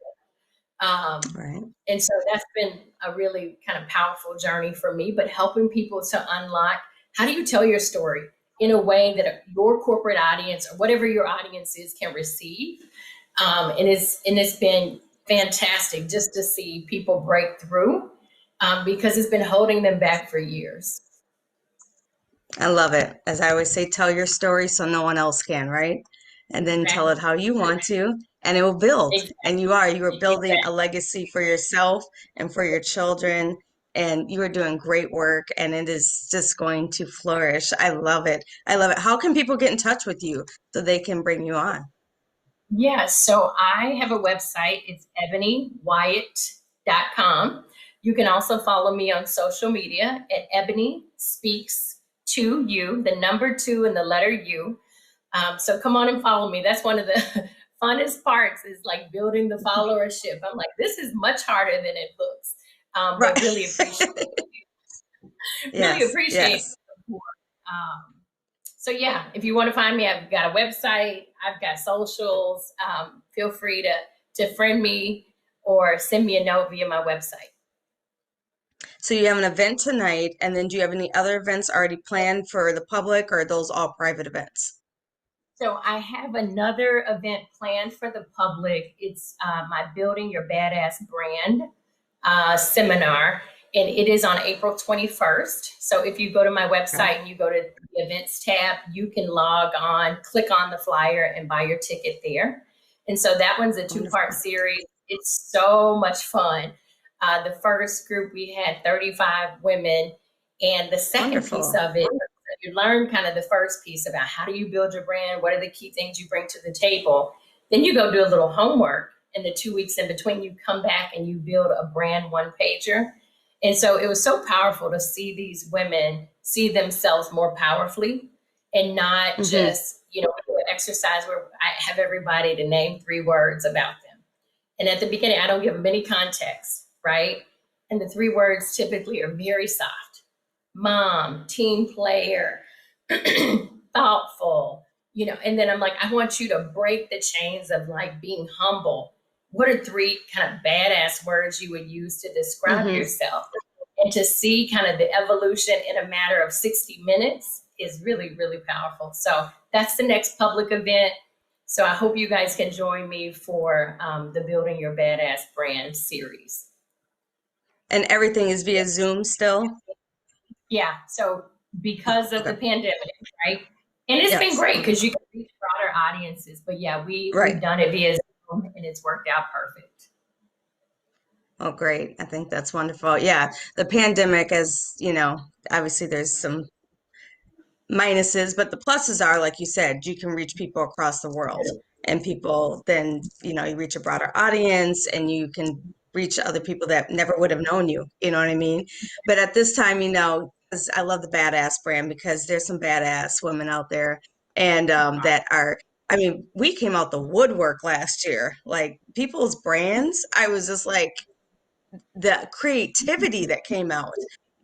K: Right.
L: And so that's been a really kind of powerful journey for me, but helping people to unlock how do you tell your story in a way that your corporate audience or whatever your audience is can receive. And it's been fantastic just to see people break through because it's been holding them back for years.
K: I love it. As I always say, tell your story so no one else can, right? And then tell it how you want to, and it will build. And you are building a legacy for yourself and for your children, and you are doing great work, and it is just going to flourish. I love it. I love it. How can people get in touch with you so they can bring you on?
L: Yeah, so I have a website. It's ebonywyatt.com. You can also follow me on social media at Ebony Speaks to You, the number 2 and the letter U. So come on and follow me. That's one of the funnest parts is like building the followership. I'm like, this is much harder than it looks. But really appreciate it.
K: Yes,
L: Really appreciate
K: yes.
L: the support. So yeah, if you want to find me, I've got a website, I've got socials. Feel free to friend me or send me a note via my website.
K: So you have an event tonight, and then do you have any other events already planned for the public, or are those all private events?
L: So I have another event planned for the public. It's my Building Your Badass Brand seminar. and it is on April 21st. So if you go to my website and you go to the events tab, you can log on, click on the flyer, and buy your ticket there. And so that one's a two-part series. It's so much fun. The first group, we had 35 women. And the second piece of it, you learn kind of the first piece about how do you build your brand? What are the key things you bring to the table? Then you go do a little homework. In the 2 weeks in between, you come back and you build a brand one-pager. And so it was so powerful to see these women see themselves more powerfully and not just, do an exercise where I have everybody to name 3 words about them. And at the beginning, I don't give them any context, right? And the 3 words typically are very soft. Mom, team player, thoughtful, and then I'm like, I want you to break the chains of like being humble. What are 3 kind of badass words you would use to describe yourself? And to see kind of the evolution in a matter of 60 minutes is really, really powerful. So that's the next public event. So I hope you guys can join me for the Building Your Badass Brand series.
K: And everything is via Zoom still?
L: Yeah. So because of the pandemic, right? And it's been great because you can reach broader audiences. But yeah, we've done it via Zoom and it's worked out perfect.
K: Oh, great. I think that's wonderful. Yeah. The pandemic, as obviously there's some minuses, but the pluses are, like you said, you can reach people across the world, and people then, you reach a broader audience, and you can reach other people that never would have known you. You know what I mean? But at this time, 'cause I love the badass brand because there's some badass women out there, and that are, we came out the woodwork last year, like people's brands. I was just like, the creativity that came out,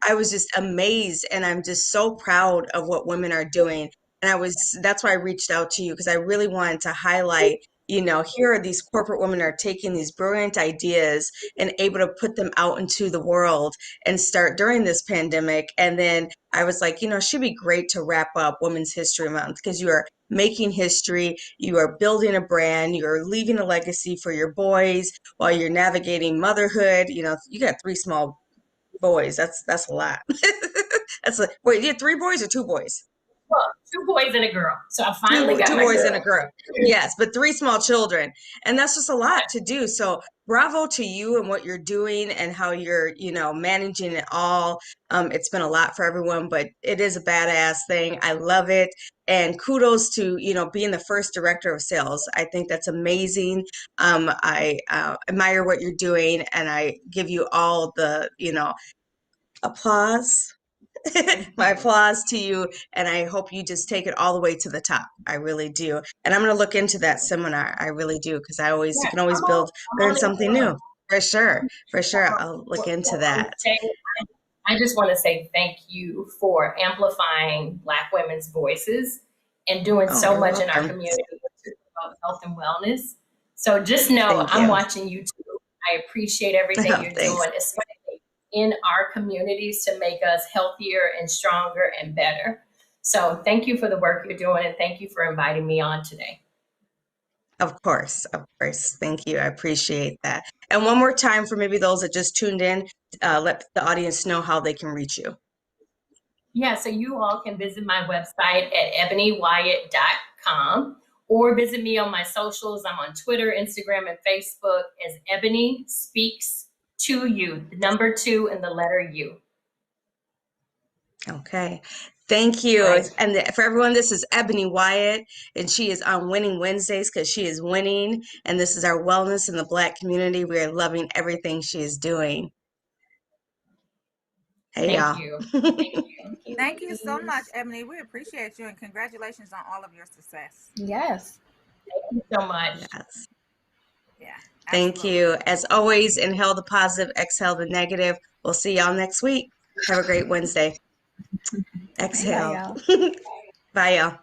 K: I was just amazed, and I'm just so proud of what women are doing. And that's why I reached out to you, because I really wanted to highlight, here are these corporate women are taking these brilliant ideas and able to put them out into the world and start during this pandemic. And then I was like, she'd be great to wrap up Women's History Month, because you are making history, you are building a brand, you're leaving a legacy for your boys while you're navigating motherhood. You got 3 small boys. That's a lot. Wait, you had 3 boys or 2 boys?
L: Well, 2 boys and a girl. So I finally got
K: 2
L: my
K: boys
L: girl.
K: and a girl. Yes, but 3 small children. And that's just a lot to do. So bravo to you and what you're doing and how you're, managing it all. It's been a lot for everyone, but it is a badass thing. I love it. And kudos to, being the first director of sales. I think that's amazing. I admire what you're doing, and I give you all the, applause. My applause to you, and I hope you just take it all the way to the top. I really do. And I'm going to look into that seminar. I really do, because you can always learn something new. For sure. I'll look into that.
L: I just want to say thank you for amplifying Black women's voices and doing so much in our community about health and wellness. So just know I'm watching you too. I appreciate everything you're doing, especially in our communities, to make us healthier and stronger and better. So thank you for the work you're doing, and thank you for inviting me on today.
K: Of course. Thank you. I appreciate that. And one more time for maybe those that just tuned in, let the audience know how they can reach you.
L: Yeah, so you all can visit my website at ebonywyatt.com or visit me on my socials. I'm on Twitter, Instagram, and Facebook as Ebony Speaks to You, the number 2 and the letter U.
K: Okay. Thank you. Right. And for everyone, this is Ebony Wyatt, and she is on Winning Wednesdays because she is winning. And this is our wellness in the Black community. We are loving everything she is doing. Hey,
L: Thank
K: y'all.
L: you.
C: Thank you so much, Ebony. We appreciate you, and congratulations on all of your success.
D: Yes.
L: Thank you so much.
K: Yes.
C: Yeah.
K: Thank you. As always, inhale the positive, exhale the negative. We'll see y'all next week. Have a great Wednesday. Exhale. Bye, y'all.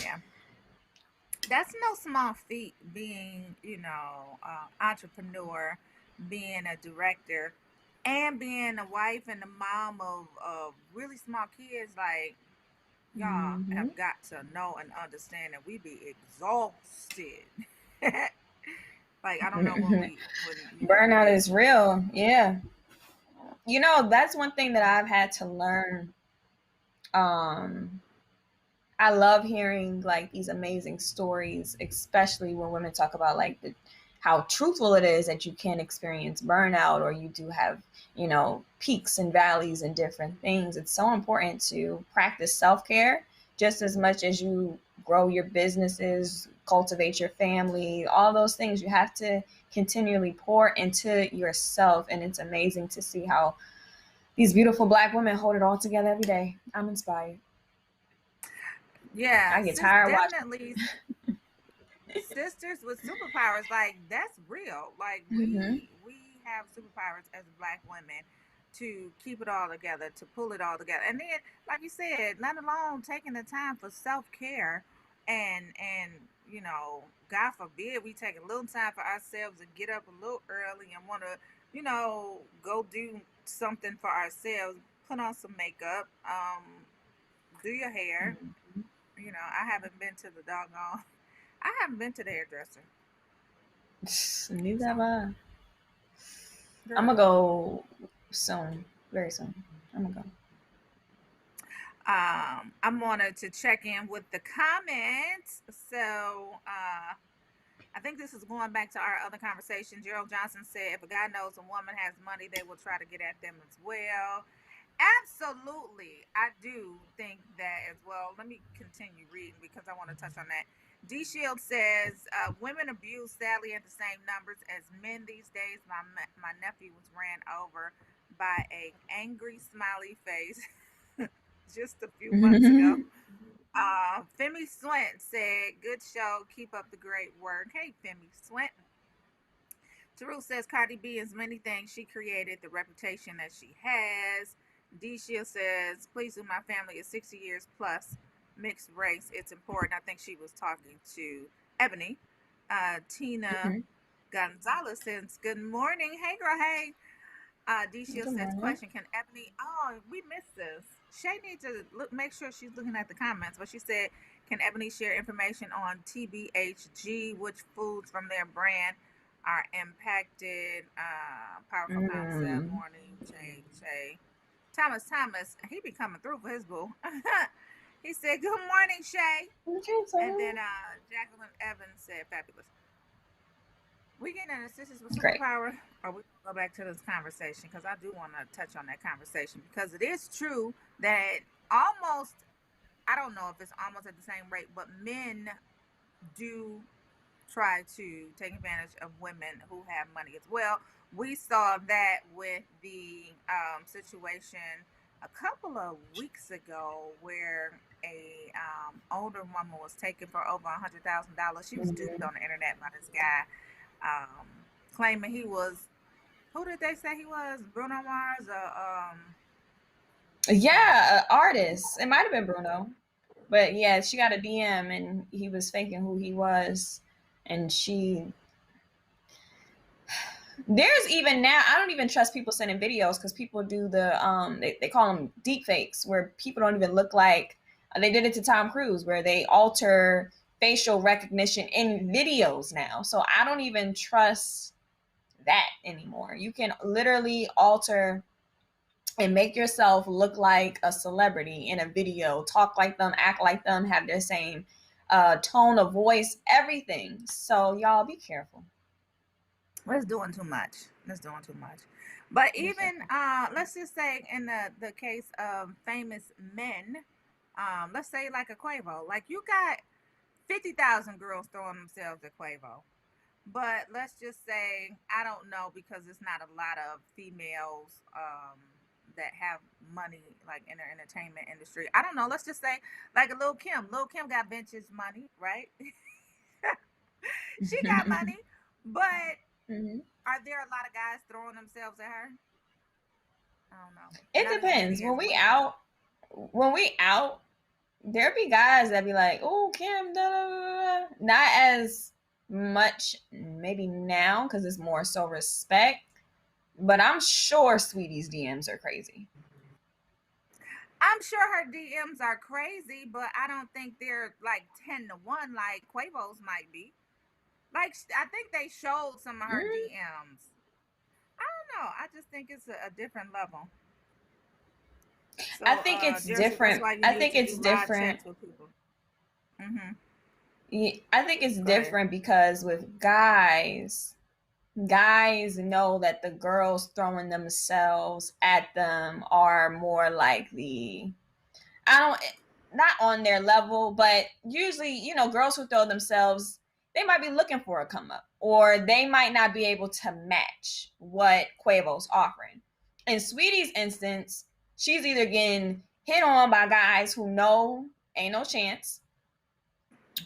C: Yeah. That's no small feat, being, entrepreneur, being a director, and being a wife and a mom of really small kids. Like, y'all have got to know and understand that we be exhausted. Like, I don't know when
D: burnout is real. Yeah. You know, that's one thing that I've had to learn. I love hearing like these amazing stories, especially when women talk about like how truthful it is that you can experience burnout, or you do have, you know, peaks and valleys and different things. It's so important to practice self-care just as much as you grow your businesses, cultivate your family, all those things. You have to continually pour into yourself. And it's amazing to see how these beautiful Black women hold it all together every day. I'm inspired.
C: Yeah,
D: I get tired watching.
C: definitely sisters with superpowers. Like that's real. Like
D: Mhm.
C: we have superpowers as Black women to keep it all together, to pull it all together, and then, like you said, let alone taking the time for self care, and God forbid we take a little time for ourselves and get up a little early and want to, go do something for ourselves, put on some makeup, do your hair. I haven't been to the doggone. I haven't been to the hairdresser.
D: Neither have I. I'm
C: Girl.
D: gonna go soon, very soon. I'm gonna go.
C: I wanted to check in with the comments. So I think this is going back to our other conversation. Gerald Johnson said, if a guy knows a woman has money, they will try to get at them as well. Absolutely. I do think that as well. Let me continue reading because I want to touch on that. D Shield says, women abuse sadly at the same numbers as men these days. My nephew was ran over by a angry smiley face just a few months ago. Femi Swint said, good show. Keep up the great work. Hey, Femi Swint. Terrell says, Cardi B is many things. She created the reputation that she has. D Shield says, please do my family is 60 years plus mixed race. It's important. I think she was talking to Ebony. Tina Gonzalez says, good morning. Hey, girl. Hey. D Shield says, question, can Ebony, oh, we missed this. Shay needs to make sure she's looking at the comments, but she said, can Ebony share information on TBHG, which foods from their brand are impacted? Powerful concept, morning, Shay. Thomas, he be coming through for his boo. He said, good morning, Shay. And then Jacqueline Evans said, fabulous. We getting an assistance with superpower, or we go back to this conversation, because I do want to touch on that conversation, because it is true that almost, I don't know if it's almost at the same rate, but men do try to take advantage of women who have money as well. We saw that with the situation a couple of weeks ago where a older woman was taken for over $100,000. She was duped on the internet by this guy, claiming he was, who did they say he was? Bruno Mars?
D: Yeah, an artist. It might have been Bruno. But yeah, she got a DM and he was faking who he was. And there's even now, I don't even trust people sending videos, because people do the, they call them deep fakes, where people don't even look like, they did it to Tom Cruise, where they alter facial recognition in videos now. So I don't even trust that anymore. You can literally alter and make yourself look like a celebrity in a video, talk like them, act like them, have their same tone of voice, everything. So y'all be careful.
C: That's doing too much. But even let's just say in the case of famous men, let's say like a Quavo, like you got 50,000 girls throwing themselves at Quavo. But let's just say, I don't know, because it's not a lot of females that have money like in the entertainment industry. I don't know. Let's just say like a Lil Kim. Lil Kim got vintage money, right? She got money, but are there a lot of guys throwing themselves at her? I don't know.
D: It depends. When we out, there be guys that be like, oh, Kim, da, da, da. Not as much maybe now, because it's more so respect. But I'm sure Sweetie's DMs are crazy.
C: I'm sure her DMs are crazy, but I don't think they're like 10-1 like Quavo's might be. Like, I think they showed some of her DMs. I don't know. I just think it's a different level. So,
D: I think it's
C: Jersey, that's
D: different.
C: why you
D: I
C: need
D: think
C: to
D: it's
C: do live
D: different.
C: chats with people. Mm-hmm.
D: I think it's
C: Go ahead.
D: different because with guys know that the girls throwing themselves at them are more likely, I don't, not on their level, but usually, girls who throw themselves, they might be looking for a come up, or they might not be able to match what Quavo's offering. In Sweetie's instance, she's either getting hit on by guys who know ain't no chance,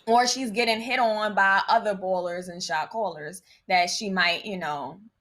D: or she's getting hit on by other bowlers and shot callers that she might,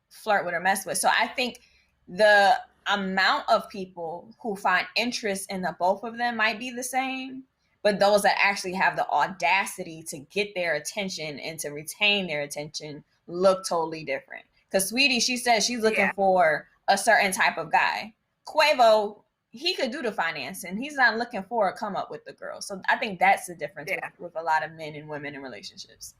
D: flirt with or mess with. So I think the amount of people who find interest in the both of them might be the same, but those that actually have the audacity to get their attention and to retain their attention look totally different. Because Sweetie, she says she's looking
C: Yeah.
D: for a certain type of guy. Quavo, he could do the financing. He's not looking for a come up with the girl. So I think that's the difference
C: Yeah.
D: with a lot of men and women in relationships.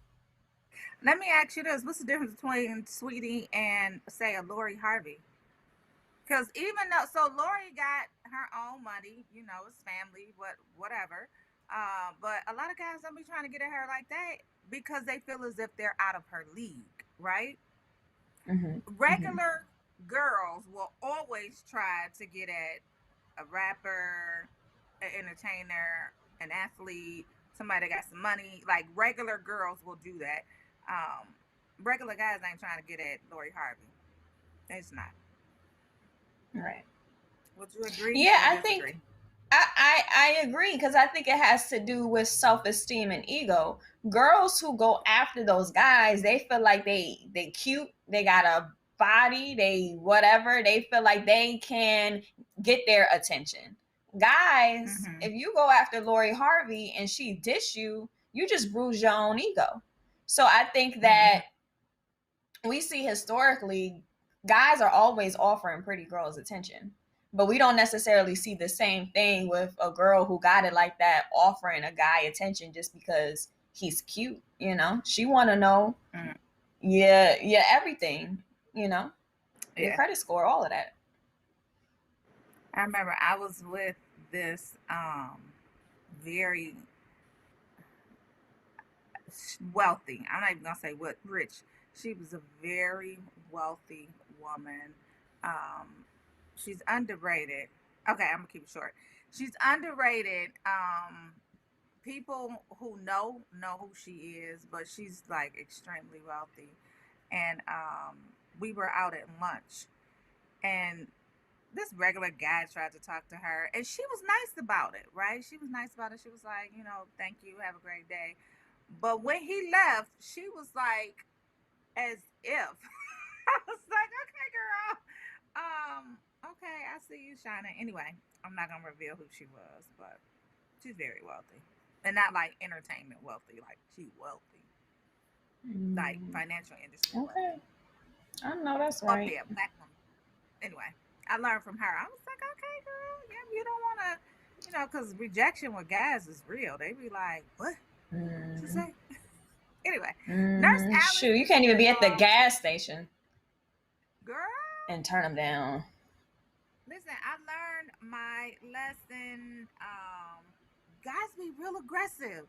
C: Let me ask you this: what's the difference between Sweetie and, say, a Lori Harvey? Because even though, so Lori got her own money, it's family, whatever. But a lot of guys don't be trying to get at her like that because they feel as if they're out of her league, right?
D: Mm-hmm.
C: Regular girls will always try to get at a rapper, an entertainer, an athlete, somebody that got some money. Like, regular girls will do that. Regular guys ain't trying to get at Lori Harvey. It's not.
D: Right.
C: Would you agree?
D: Yeah,
C: or
D: I
C: disagree?
D: think I agree, because I think it has to do with self-esteem and ego. Girls who go after those guys, they feel like they cute, they got a body, they whatever, they feel like they can get their attention. Guys,
C: Mhm.
D: if you go after Lori Harvey and she dish you, you just bruise your own ego. So I think that we see historically, guys are always offering pretty girls attention, but we don't necessarily see the same thing with a girl who got it like that offering a guy attention just because he's cute. She want to know, yeah, everything, your
C: Yeah.
D: credit score, all of that.
C: I remember I was with this very wealthy. I'm not even gonna say what rich. She was a very wealthy woman. She's underrated. Okay, I'm gonna keep it short. She's underrated. People who know who she is, but she's like extremely wealthy. And we were out at lunch, and this regular guy tried to talk to her, and she was nice about it, right? She was nice about it. She was like, thank you, have a great day. But when he left, she was like, as if. I was like, okay, girl. Okay, I see you shining. Anyway, I'm not gonna reveal who she was, but she's very wealthy. And not like entertainment wealthy, like she's wealthy. Like financial industry.
D: Okay. I know that's
C: Up
D: right.
C: there, platinum. Anyway, I learned from her. I was like, okay, girl, yeah, you don't wanna, because rejection with guys is real. They be like, what? What'd you say? Anyway, Nurse Alice.
D: Shoot, you can't even be at the gas station,
C: girl,
D: and turn them down.
C: Listen, I learned my lesson. Guys be real aggressive.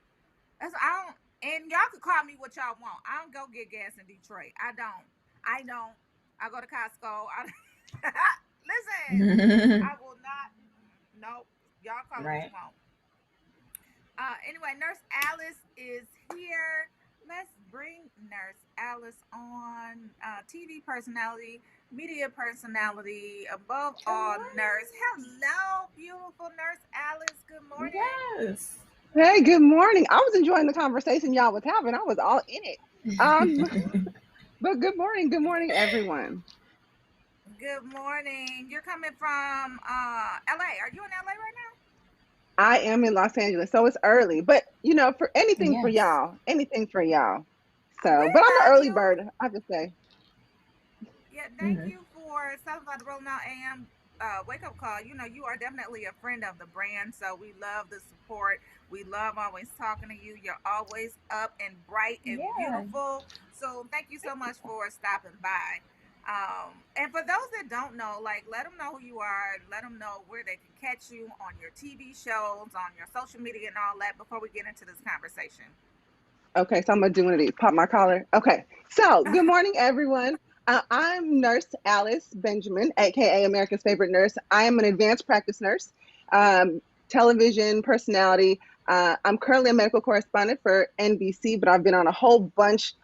C: I don't, and y'all could call me what y'all want. I don't go get gas in Detroit. I don't. I go to Costco. Listen, I will not. Nope. Y'all call it what you want. Anyway, Nurse Alice is here. Let's bring Nurse Alice on. TV personality, media personality, above all, nurse. Hello, beautiful Nurse Alice. Good morning.
D: Yes.
M: Hey, good morning. I was enjoying the conversation y'all was having. I was all in it. But good morning, everyone.
C: Good morning. You're coming from LA. Are you in LA right now?
M: I am in Los Angeles, so it's early. But for anything for y'all. So, but I'm an early bird, I just say.
C: Yeah, thank you for stopping by the Rolling Out AM wake up call. You are definitely a friend of the brand, so we love the support. We love always talking to you. You're always up and bright and beautiful. So thank you so much for stopping by. And for those that don't know, like, let them know who you are. Let them know where they can catch you on your TV shows, on your social media, and all that before we get into this conversation.
M: Okay, so I'm gonna do one of these. Pop my collar. Okay, so good morning, everyone. I'm Nurse Alice Benjamin, aka America's Favorite Nurse. I am an advanced practice nurse, television personality. I'm currently a medical correspondent for NBC, but I've been on a whole bunch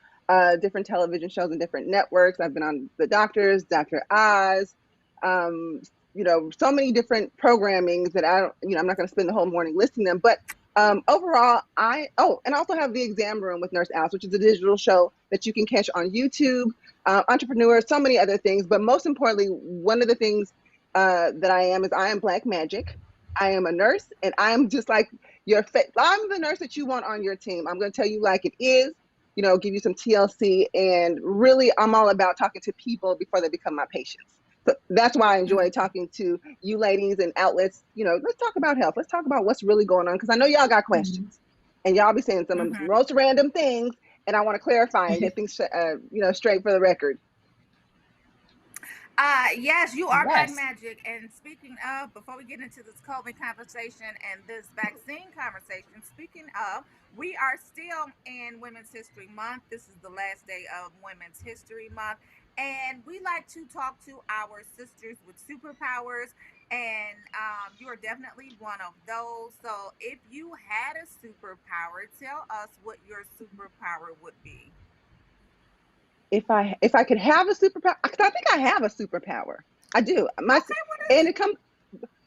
M: different television shows and different networks. I've been on The Doctors, Dr. Oz, so many different programmings that I'm not going to spend the whole morning listing them. But overall, and I also have The Exam Room with Nurse Alice, which is a digital show that you can catch on YouTube, Entrepreneur, so many other things. But most importantly, one of the things that I am Black Magic. I am a nurse, and I'm just like I'm the nurse that you want on your team. I'm going to tell you like it is. Give you some TLC, and really I'm all about talking to people before they become my patients. So that's why I enjoy talking to you ladies and outlets. Let's talk about health. Let's talk about what's really going on, because I know y'all got questions, and y'all be saying some of the most random things, and I want to clarify and get things straight for the record.
C: Yes, you are Black Magic. And speaking of, before we get into this COVID conversation and this vaccine conversation, speaking of, we are still in Women's History Month. This is the last day of Women's History Month. And we like to talk to our sisters with superpowers. And you are definitely one of those. So if you had a superpower, tell us what your superpower would be.
M: If I could have a superpower, because I think I have a superpower. I do.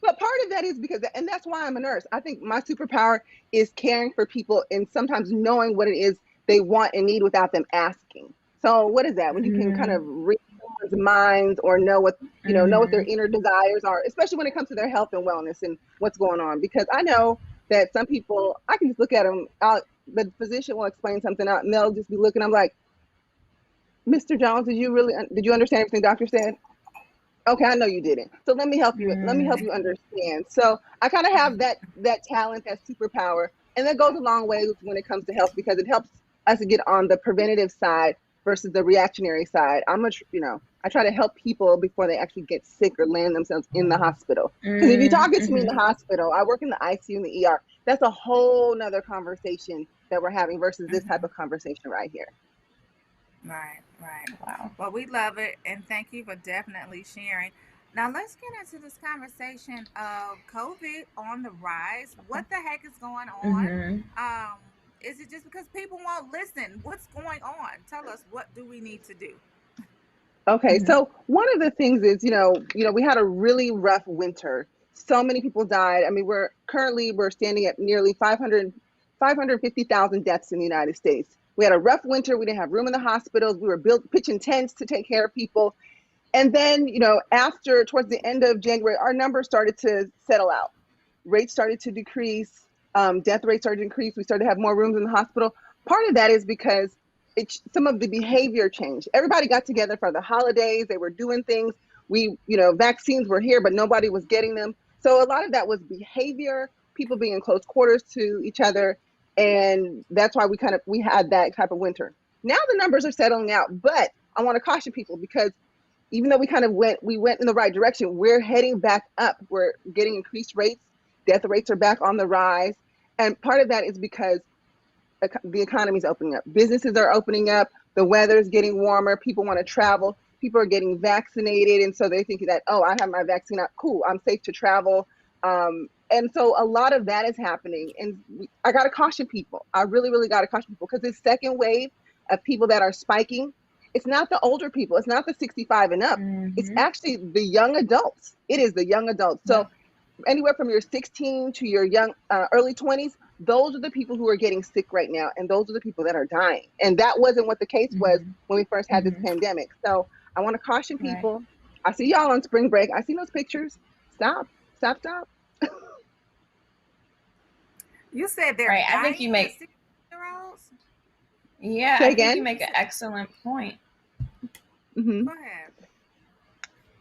M: But part of that is and that's why I'm a nurse. I think my superpower is caring for people and sometimes knowing what it is they want and need without them asking. So what is that? When you can kind of read someone's minds or know what know what their inner desires are, especially when it comes to their health and wellness and what's going on. Because I know that some people, I can just look at them. The physician will explain something out, and they'll just be looking. I'm like, Mr. Jones, did you understand everything the doctor said? Okay, I know you didn't. So let me help you. Let me help you understand. So I kind of have that talent, that superpower, and that goes a long way when it comes to health, because it helps us to get on the preventative side versus the reactionary side. I try to help people before they actually get sick or land themselves in the hospital. Because if you're talking to me in the hospital, I work in the ICU and the ER. That's a whole nother conversation that we're having versus this type of conversation right here.
C: Right. Wow. Well, we love it, and thank you for definitely sharing. Now, let's get into this conversation of COVID on the rise. What the heck is going on? Is it just because people won't listen? What's going on? Tell us, what do we need to do?
M: Okay, so one of the things is, we had a really rough winter. So many people died. I mean, we're standing at nearly 550,000 deaths in the United States. We had a rough winter. We didn't have room in the hospitals. We were pitching tents to take care of people. And then, towards the end of January, our numbers started to settle out. Rates started to decrease. Death rates started to increase. We started to have more rooms in the hospital. Part of that is because some of the behavior changed. Everybody got together for the holidays. They were doing things. Vaccines were here, but nobody was getting them. So a lot of that was behavior, people being in close quarters to each other. And that's why we had that type of winter. Now the numbers are settling out, but I want to caution people, because even though we went in the right direction, we're heading back up. We're getting increased rates. Death rates are back on the rise. And part of that is because the economy is opening up. Businesses are opening up. The weather is getting warmer. People want to travel. People are getting vaccinated. And so they think that, I have my vaccine out. Cool, I'm safe to travel. And so a lot of that is happening. And I got to caution people. I really, really got to caution people, because this second wave of people that are spiking, it's not the older people. It's not the 65 and up. It's actually the young adults. It is the young adults. So anywhere from your 16 to your young, early 20s, those are the people who are getting sick right now. And those are the people that are dying. And that wasn't what the case was when we first had this pandemic. So I want to caution people. I see y'all on spring break. I see those pictures. Stop.
C: You said they're
D: right. I think you make. Yeah, I think you make an excellent point.
C: Go ahead.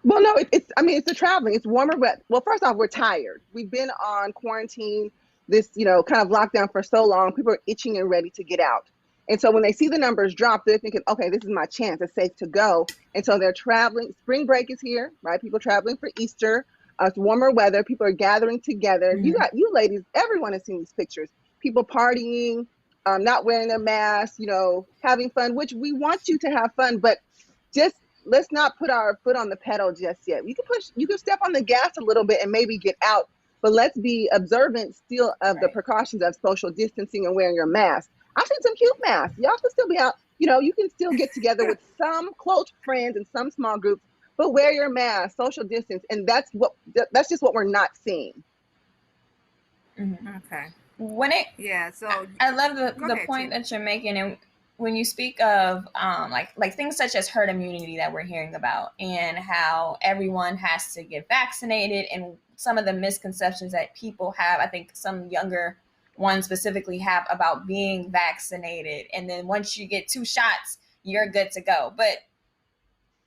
M: Well, no, it's the traveling. It's warmer, but first off, we're tired. We've been on quarantine, this kind of lockdown for so long. People are itching and ready to get out. And so when they see the numbers drop, they're thinking, okay, this is my chance. It's safe to go. And so they're traveling. Spring break is here, right? People traveling for Easter. It's warmer weather. People are gathering together. You ladies, everyone has seen these pictures. People partying, not wearing a mask, having fun, which we want you to have fun, but just let's not put our foot on the pedal just yet. You can step on the gas a little bit and maybe get out, but let's be observant still of the precautions of social distancing and wearing your mask. I've seen some cute masks. Y'all can still be out. You can still get together with some close friends and some small groups, but wear your mask, social distance, and that's just what we're not seeing.
C: Okay.
D: So I love the point that you're making, and when you speak of like things such as herd immunity that we're hearing about, and how everyone has to get vaccinated, and some of the misconceptions that people have, I think some younger ones specifically have about being vaccinated, and then once you get 2 shots, you're good to go. But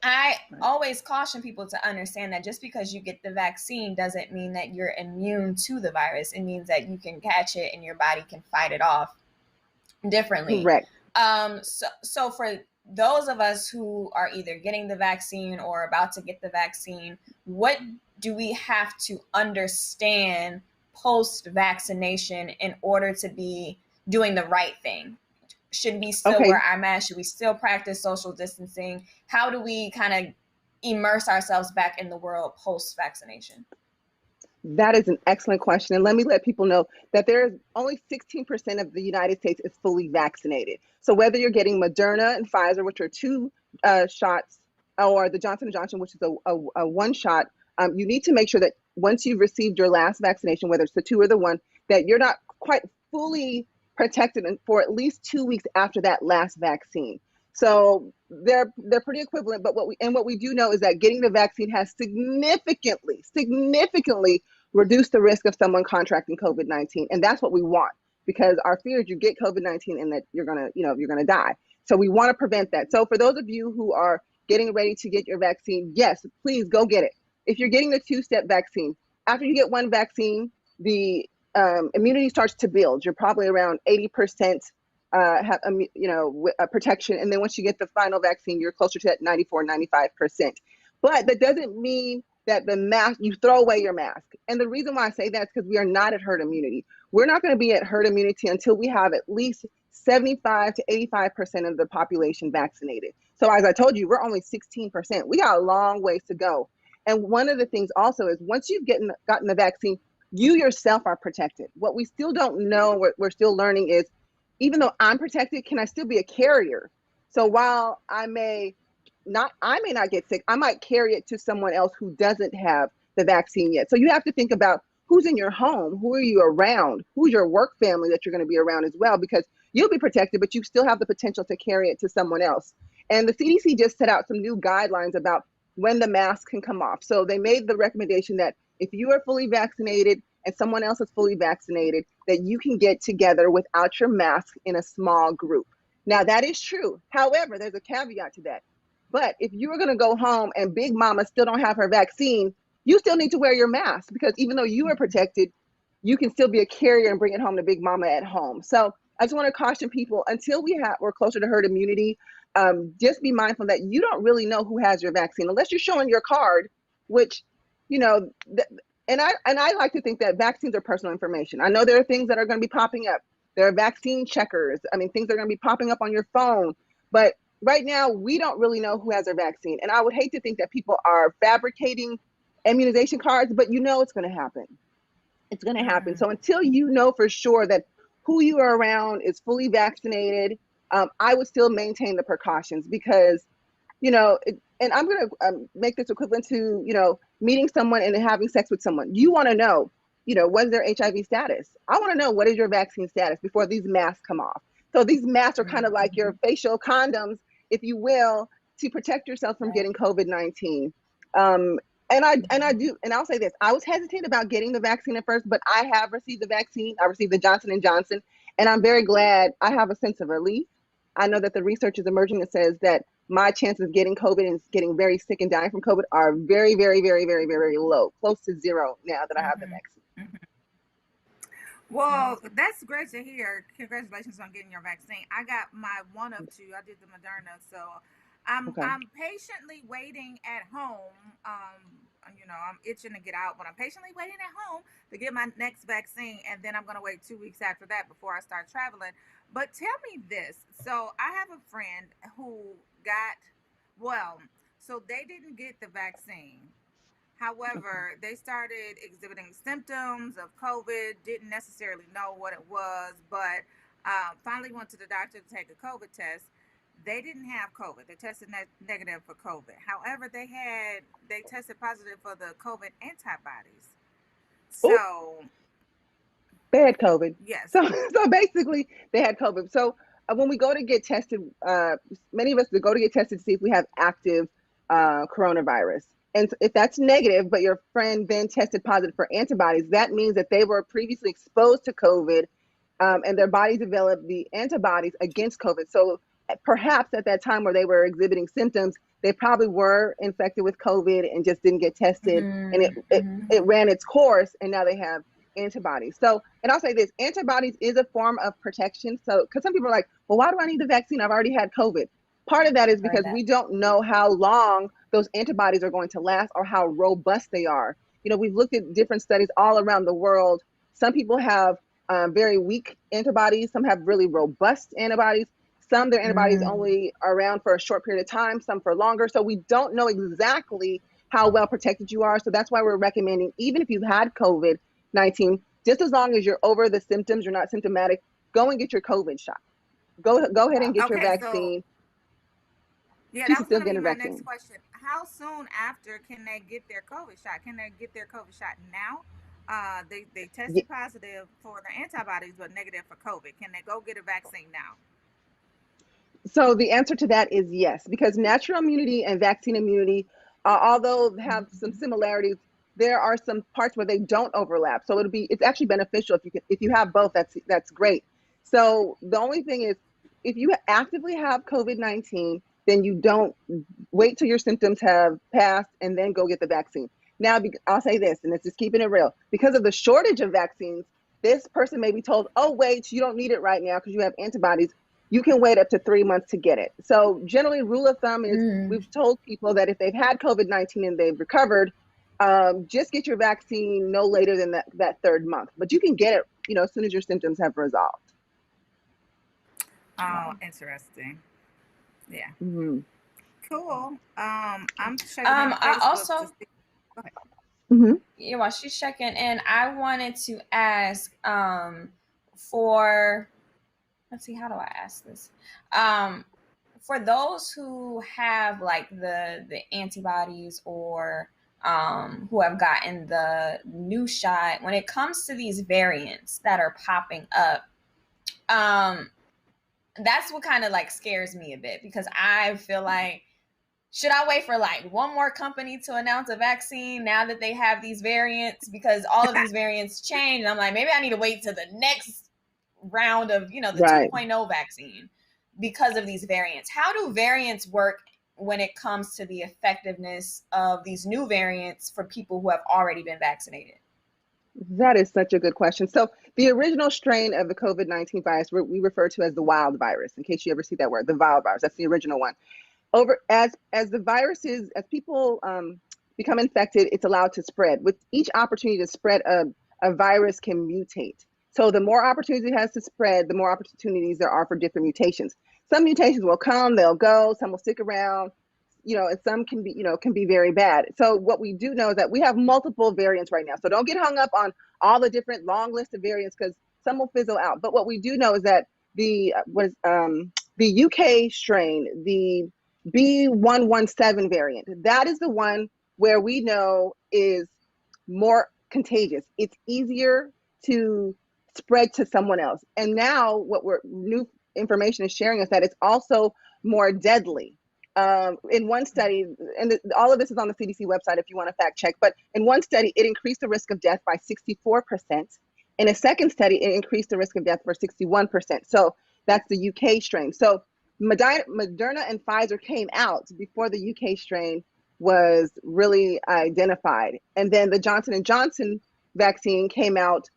D: I always caution people to understand that just because you get the vaccine doesn't mean that you're immune to the virus. It means that you can catch it and your body can fight it off differently.
M: Correct.
D: So for those of us who are either getting the vaccine or about to get the vaccine, what do we have to understand post-vaccination in order to be doing the right thing? Should we still wear our mask? Should we still practice social distancing? How do we kind of immerse ourselves back in the world post-vaccination?
M: That is an excellent question. And let me let people know that there's only 16% of the United States is fully vaccinated. So whether you're getting Moderna and Pfizer, which are 2 shots, or the Johnson & Johnson, which is a 1 shot, you need to make sure that once you've received your last vaccination, whether it's the 2 or the 1, that you're not quite fully protected for at least 2 weeks after that last vaccine. So they're pretty equivalent, but what we do know is that getting the vaccine has significantly reduced the risk of someone contracting COVID-19, and that's what we want, because our fear is you get COVID-19 and that you're gonna die. So we want to prevent that. So for those of you who are getting ready to get your vaccine, yes, please go get it. If you're getting the 2-step vaccine, after you get 1 vaccine, the immunity starts to build. You're probably around 80% have protection, and then once you get the final vaccine, you're closer to that 94-95%. But that doesn't mean that you throw away your mask. And the reason why I say that is because we are not at herd immunity. We're not going to be at herd immunity until we have at least 75 to 85% of the population vaccinated. So as I told you, we're only 16%. We got a long ways to go. And one of the things also is once you've gotten the vaccine, you yourself are protected. What we still don't know, we're still learning, is even though I'm protected, can I still be a carrier? So while I may not get sick, I might carry it to someone else who doesn't have the vaccine yet. So you have to think about who's in your home, who are you around, who's your work family that you're going to be around as well, because you'll be protected, but you still have the potential to carry it to someone else. And the CDC just set out some new guidelines about when the mask can come off. So they made the recommendation that if you are fully vaccinated and someone else is fully vaccinated, that you can get together without your mask in a small group. Now that is true. However, there's a caveat to that. But if you are going to go home and Big Mama still don't have her vaccine, you still need to wear your mask, because even though you are protected, you can still be a carrier and bring it home to Big Mama at home. So I just want to caution people, until we're closer to herd immunity, just be mindful that you don't really know who has your vaccine unless you're showing your card, which, and I like to think that vaccines are personal information. I know there are things that are going to be popping up. There are vaccine checkers. I mean, things are going to be popping up on your phone. But right now, we don't really know who has their vaccine. And I would hate to think that people are fabricating immunization cards, but it's going to happen. It's going to happen. So until you know for sure that who you are around is fully vaccinated, I would still maintain the precautions, because, and I'm going to make this equivalent to, meeting someone and having sex with someone. You want to know, what is their HIV status? I want to know, what is your vaccine status before these masks come off. So these masks are kind of like your facial condoms, if you will, to protect yourself from getting COVID-19. And I'll say this, I was hesitant about getting the vaccine at first, but I have received the vaccine. I received the Johnson & Johnson, and I'm very glad. I have a sense of relief. I know that the research is emerging that says that my chances of getting COVID and getting very sick and dying from COVID are very, very, very, very, very low, close to 0 now that I have the vaccine.
C: Well, that's great to hear. Congratulations on getting your vaccine. I got my one of two. I did the Moderna, so
M: Okay.
C: I'm patiently waiting at home. I'm itching to get out, but I'm patiently waiting at home to get my next vaccine, and then I'm gonna wait 2 weeks after that before I start traveling. But tell me this. So I have a friend who got well. So they didn't get the vaccine.
M: Okay.
C: However, they started exhibiting symptoms of COVID, didn't necessarily know what it was, but finally went to the doctor to take a COVID test. They didn't have COVID. They tested negative for COVID. However, they tested positive for the COVID antibodies.
M: Oh,
C: So,
M: they had COVID.
C: yes.
M: So so basically they had COVID. So when we go to get tested, many of us go to get tested to see if we have active coronavirus. And if that's negative, but your friend then tested positive for antibodies, that means that they were previously exposed to COVID, and their bodies developed the antibodies against COVID. So perhaps at that time where they were exhibiting symptoms, they probably were infected with COVID and just didn't get tested, and
D: Mm-hmm.
M: it ran its course, and now they have antibodies. So, and I'll say this, antibodies is a form of protection. So, because some people are like, well, why do I need the vaccine? I've already had COVID. Part of that is
D: Heard
M: because
D: that.
M: we don't know how long those antibodies are going to last or how robust they are. We've looked at different studies all around the world. Some people have very weak antibodies, some have really robust antibodies. Some, their antibodies
D: Mm.
M: only are around for a short period of time, some for longer. So we don't know exactly how well protected you are. So that's why we're recommending, even if you've had COVID-19, just as long as you're over the symptoms, you're not symptomatic, go and get your COVID shot. Go ahead and get your
C: Okay, so
M: vaccine.
C: yeah,
M: She
C: that
M: should
C: was
M: still
C: going to
M: get
C: be
M: a
C: my next
M: vaccine.
C: question. How soon after can they get their COVID shot? Can they get their COVID shot now? They
M: Ye-
C: tested positive for the antibodies, but negative for COVID. Can they go get a vaccine now?
M: So the answer to that is yes, because natural immunity and vaccine immunity, although have some similarities, there are some parts where they don't overlap. So it's actually beneficial if you have both. That's great. So the only thing is, if you actively have COVID-19, then you don't wait till your symptoms have passed and then go get the vaccine. Now, I'll say this, and it's just keeping it real. Because of the shortage of vaccines, this person may be told, oh, wait, you don't need it right now because you have antibodies. You can wait up to 3 months to get it. So generally, rule of thumb is
D: Mm.
M: we've told people that if they've had COVID-19 and they've recovered, just get your vaccine no later than that third month. But you can get it, as soon as your symptoms have resolved.
C: Oh,
D: Wow.
C: interesting. Yeah,
M: Hmm.
C: cool. I'm checking out
D: I
C: Facebook to
D: also,
C: see. Go ahead.
M: Hmm.
D: yeah, while she's checking in, I wanted to ask, for, let's see, how do I ask this? Um, for those who have like the antibodies, or who have gotten the new shot, when it comes to these variants that are popping up, um, that's what kind of like scares me a bit, because I feel like, should I wait for like one more company to announce a vaccine now that they have these variants? Because all of these variants change. And I'm like, maybe I need to wait to the next round of, the
M: Right.
D: 2.0 vaccine because of these variants. How do variants work when it comes to the effectiveness of these new variants for people who have already been vaccinated?
M: That is such a good question. So the original strain of the COVID-19 virus, we refer to as the wild virus, in case you ever see that word, the wild virus. That's the original one. Over as the viruses, as people become infected, it's allowed to spread. With each opportunity to spread, a virus can mutate. So the more opportunities it has to spread, the more opportunities there are for different mutations. Some mutations will come, they'll go, some will stick around, and some can be very bad. So what we do know is that we have multiple variants right now. So don't get hung up on all the different long list of variants, because some will fizzle out. But what we do know is that the UK strain, the B.1.1.7 variant, that is the one where we know is more contagious. It's easier to spread to someone else. And now new information is sharing us that it's also more deadly. In one study, and all of this is on the CDC website if you want to fact check, but in one study, it increased the risk of death by 64%. In a second study, it increased the risk of death for 61%. So that's the UK strain. So Moderna and Pfizer came out before the UK strain was really identified. And then the Johnson & Johnson vaccine came out,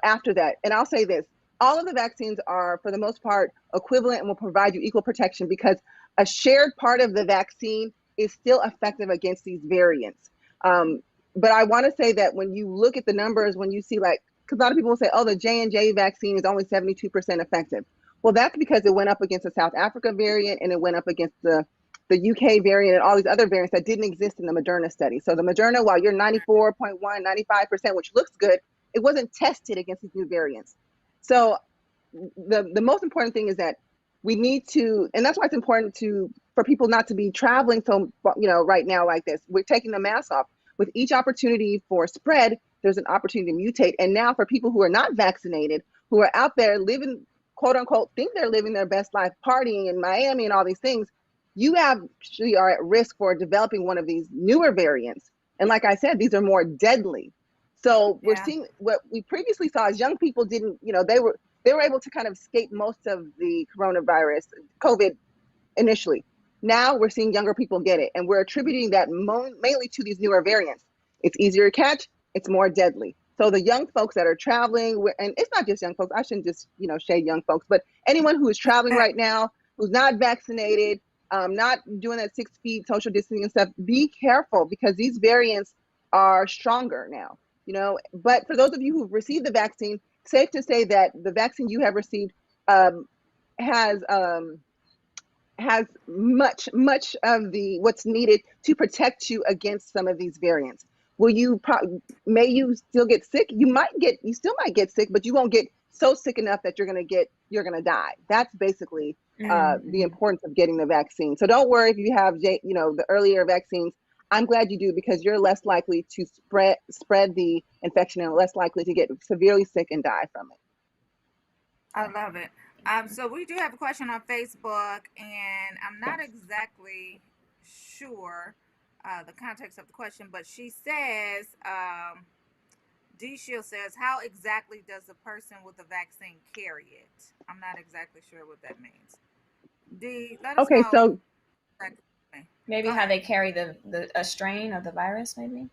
M: after that. And I'll say this, all of the vaccines are, for the most part, equivalent and will provide you equal protection because a shared part of the vaccine is still effective against these variants. But I want to say that when you look at the numbers, when you see because a lot of people will say, oh, the J&J vaccine is only 72% effective. Well, that's because it went up against the South Africa variant and it went up against the UK variant and all these other variants that didn't exist in the Moderna study. So the Moderna, while you're 94.1, 95%, which looks good, it wasn't tested against these new variants. So the most important thing is that we need to, and that's why it's important for people not to be traveling so, right now like this. We're taking the mask off. With each opportunity for spread, there's an opportunity to mutate. And now for people who are not vaccinated, who are out there living, quote unquote, think they're living their best life, partying in Miami and all these things, you actually are at risk for developing one of these newer variants. And like I said, these are more deadly. So we're seeing what we previously saw as young people didn't, they were able to kind of escape most of the coronavirus, COVID initially. Now we're seeing younger people get it, and we're attributing that mainly to these newer variants. It's easier to catch, it's more deadly. So the young folks that are traveling, and it's not just young folks, I shouldn't just, shade young folks, but anyone who is traveling right now, who's not vaccinated, not doing that 6 feet social distancing and stuff, be careful because these variants are stronger now, But for those of you who've received the vaccine, safe to say that the vaccine you have received has much of what's needed to protect you against some of these variants. May you still get sick? You still might get sick, but you won't get so sick enough that you're gonna die. That's basically the importance of getting the vaccine. So don't worry if you have the earlier vaccines. I'm glad you do because you're less likely to spread the infection and less likely to get severely sick and die from it.
C: I love it. So we do have a question on Facebook, and I'm not exactly sure the context of the question, but she says, D Shield says, how exactly does a person with the vaccine carry it? I'm not exactly sure what that means. D, let us know.
M: So
D: maybe how they carry a strain of the virus, maybe?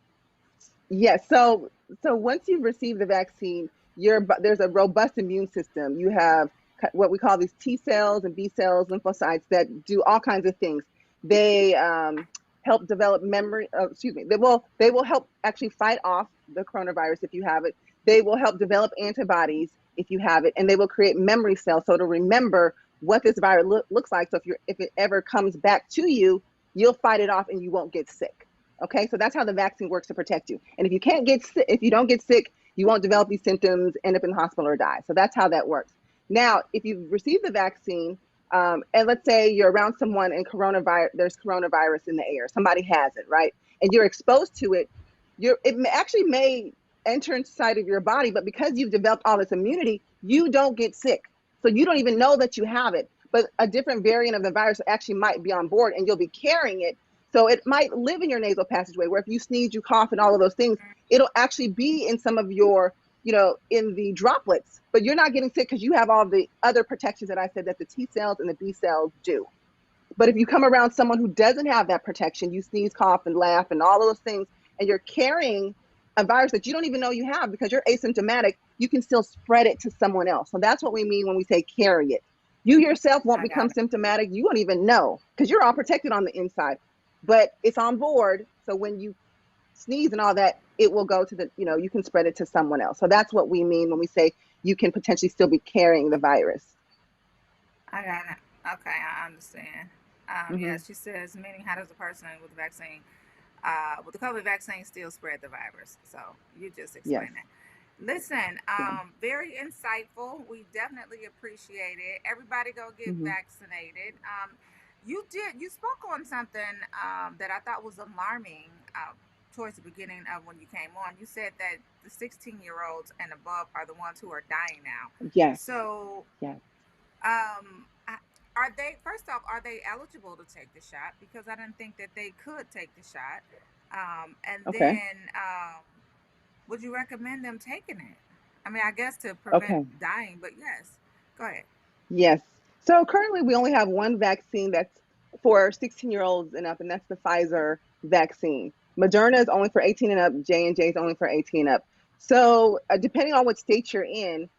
M: Yes. So once you've received the vaccine, there's a robust immune system. You have what we call these T cells and B cells, lymphocytes that do all kinds of things. They help develop memory. They will help actually fight off the coronavirus if you have it. They will help develop antibodies if you have it, and they will create memory cells so to remember what this virus looks like. So if it ever comes back to you, you'll fight it off and you won't get sick. Okay, so that's how the vaccine works to protect you. And if you don't get sick, you won't develop these symptoms, end up in the hospital, or die. So that's how that works. Now, if you've received the vaccine, and let's say you're around someone and there's coronavirus in the air, somebody has it, right? And you're exposed to it, it may enter inside of your body, but because you've developed all this immunity, you don't get sick. So you don't even know that you have it, but a different variant of the virus actually might be on board and you'll be carrying it. So it might live in your nasal passageway where if you sneeze, you cough and all of those things, it'll actually be in some of your, in the droplets, but you're not getting sick because you have all the other protections that I said that the T cells and the B cells do. But if you come around someone who doesn't have that protection, you sneeze, cough, and laugh and all of those things, and you're carrying a virus that you don't even know you have because you're asymptomatic, you can still spread it to someone else. So that's what we mean when we say carry it. You yourself won't become symptomatic. You won't even know because you're all protected on the inside, but it's on board. So when you sneeze and all that, it will go to you can spread it to someone else. So that's what we mean when we say you can potentially still be carrying the virus.
C: I got it. Okay, I understand. Yeah, she says, meaning how does a person with the vaccine, with the COVID vaccine still spread the virus? So you just explained that. Listen, very insightful. We definitely appreciate it. Everybody go get vaccinated. You spoke on something that I thought was alarming towards the beginning of when you came on. You said that the 16-year-olds and above are the ones who are dying now.
M: Yes.
C: So, are they, first off, are they eligible to take the shot? Because I didn't think that they could take the shot. Then, would you recommend them taking it? I mean, I guess to prevent dying, but yes. Go ahead.
M: Yes. So currently we only have one vaccine that's for 16-year-olds and up, and that's the Pfizer vaccine. Moderna is only for 18 and up. J&J is only for 18 and up. So depending on what state you're in,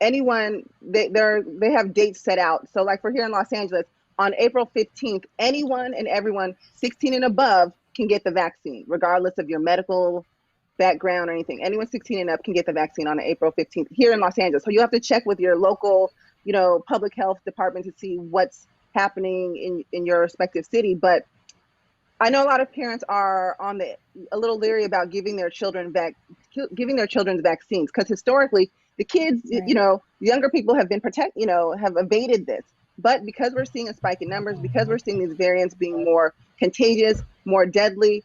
M: anyone they have dates set out. So like for here in Los Angeles, on April 15th, anyone and everyone 16 and above can get the vaccine, regardless of your medical background or anything. Anyone 16 and up can get the vaccine on April 15th here in Los Angeles. So you have to check with your local, public health department to see what's happening in your respective city. But I know a lot of parents are a little leery about giving their children's vaccines, because historically the kids,
D: Right.
M: younger people have been have evaded this. But because we're seeing a spike in numbers, because we're seeing these variants being more contagious, more deadly,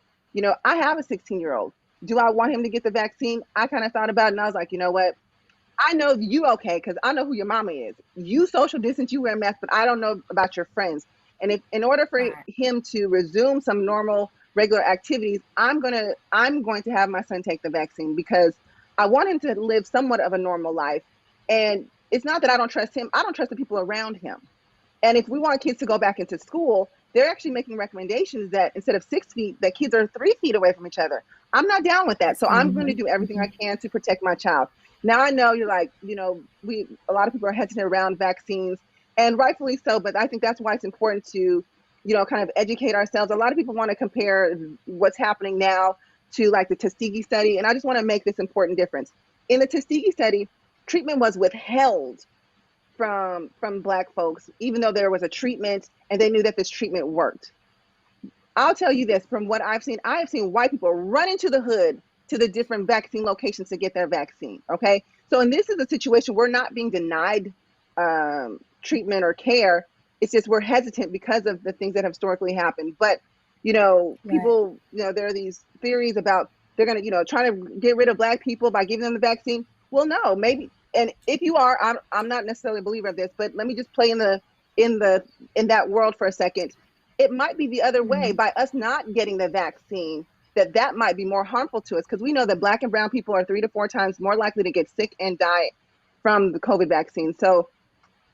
M: I have a 16-year-old. Do I want him to get the vaccine? I kind of thought about it, and I was like, you know what? I know you okay, because I know who your mama is. You social distance, you wear a mask, but I don't know about your friends. And if in order for him to resume some normal, regular activities, I'm going to have my son take the vaccine, because I want him to live somewhat of a normal life. And it's not that I don't trust him. I don't trust the people around him. And if we want kids to go back into school, they're actually making recommendations that instead of 6 feet, that kids are 3 feet away from each other. I'm not down with that. So I'm going to do everything I can to protect my child. Now I know you're like, a lot of people are hesitant around vaccines, and rightfully so, but I think that's why it's important to, kind of educate ourselves. A lot of people want to compare what's happening now to like the Tuskegee study, and I just want to make this important difference. In the Tuskegee study, treatment was withheld from Black folks, even though there was a treatment and they knew that this treatment worked. I'll tell you this, from what I have seen white people run into the hood to the different vaccine locations to get their vaccine, okay? So, and this is a situation we're not being denied treatment or care. It's just we're hesitant because of the things that have historically happened. But, people, there are these theories about they're going to, try to get rid of Black people by giving them the vaccine. Well, no, maybe. And if you are, I'm not necessarily a believer of this, but let me just play in that world for a second. It might be the other way. By us not getting the vaccine, that might be more harmful to us, because we know that Black and brown people are 3 to 4 times more likely to get sick and die from the COVID vaccine. So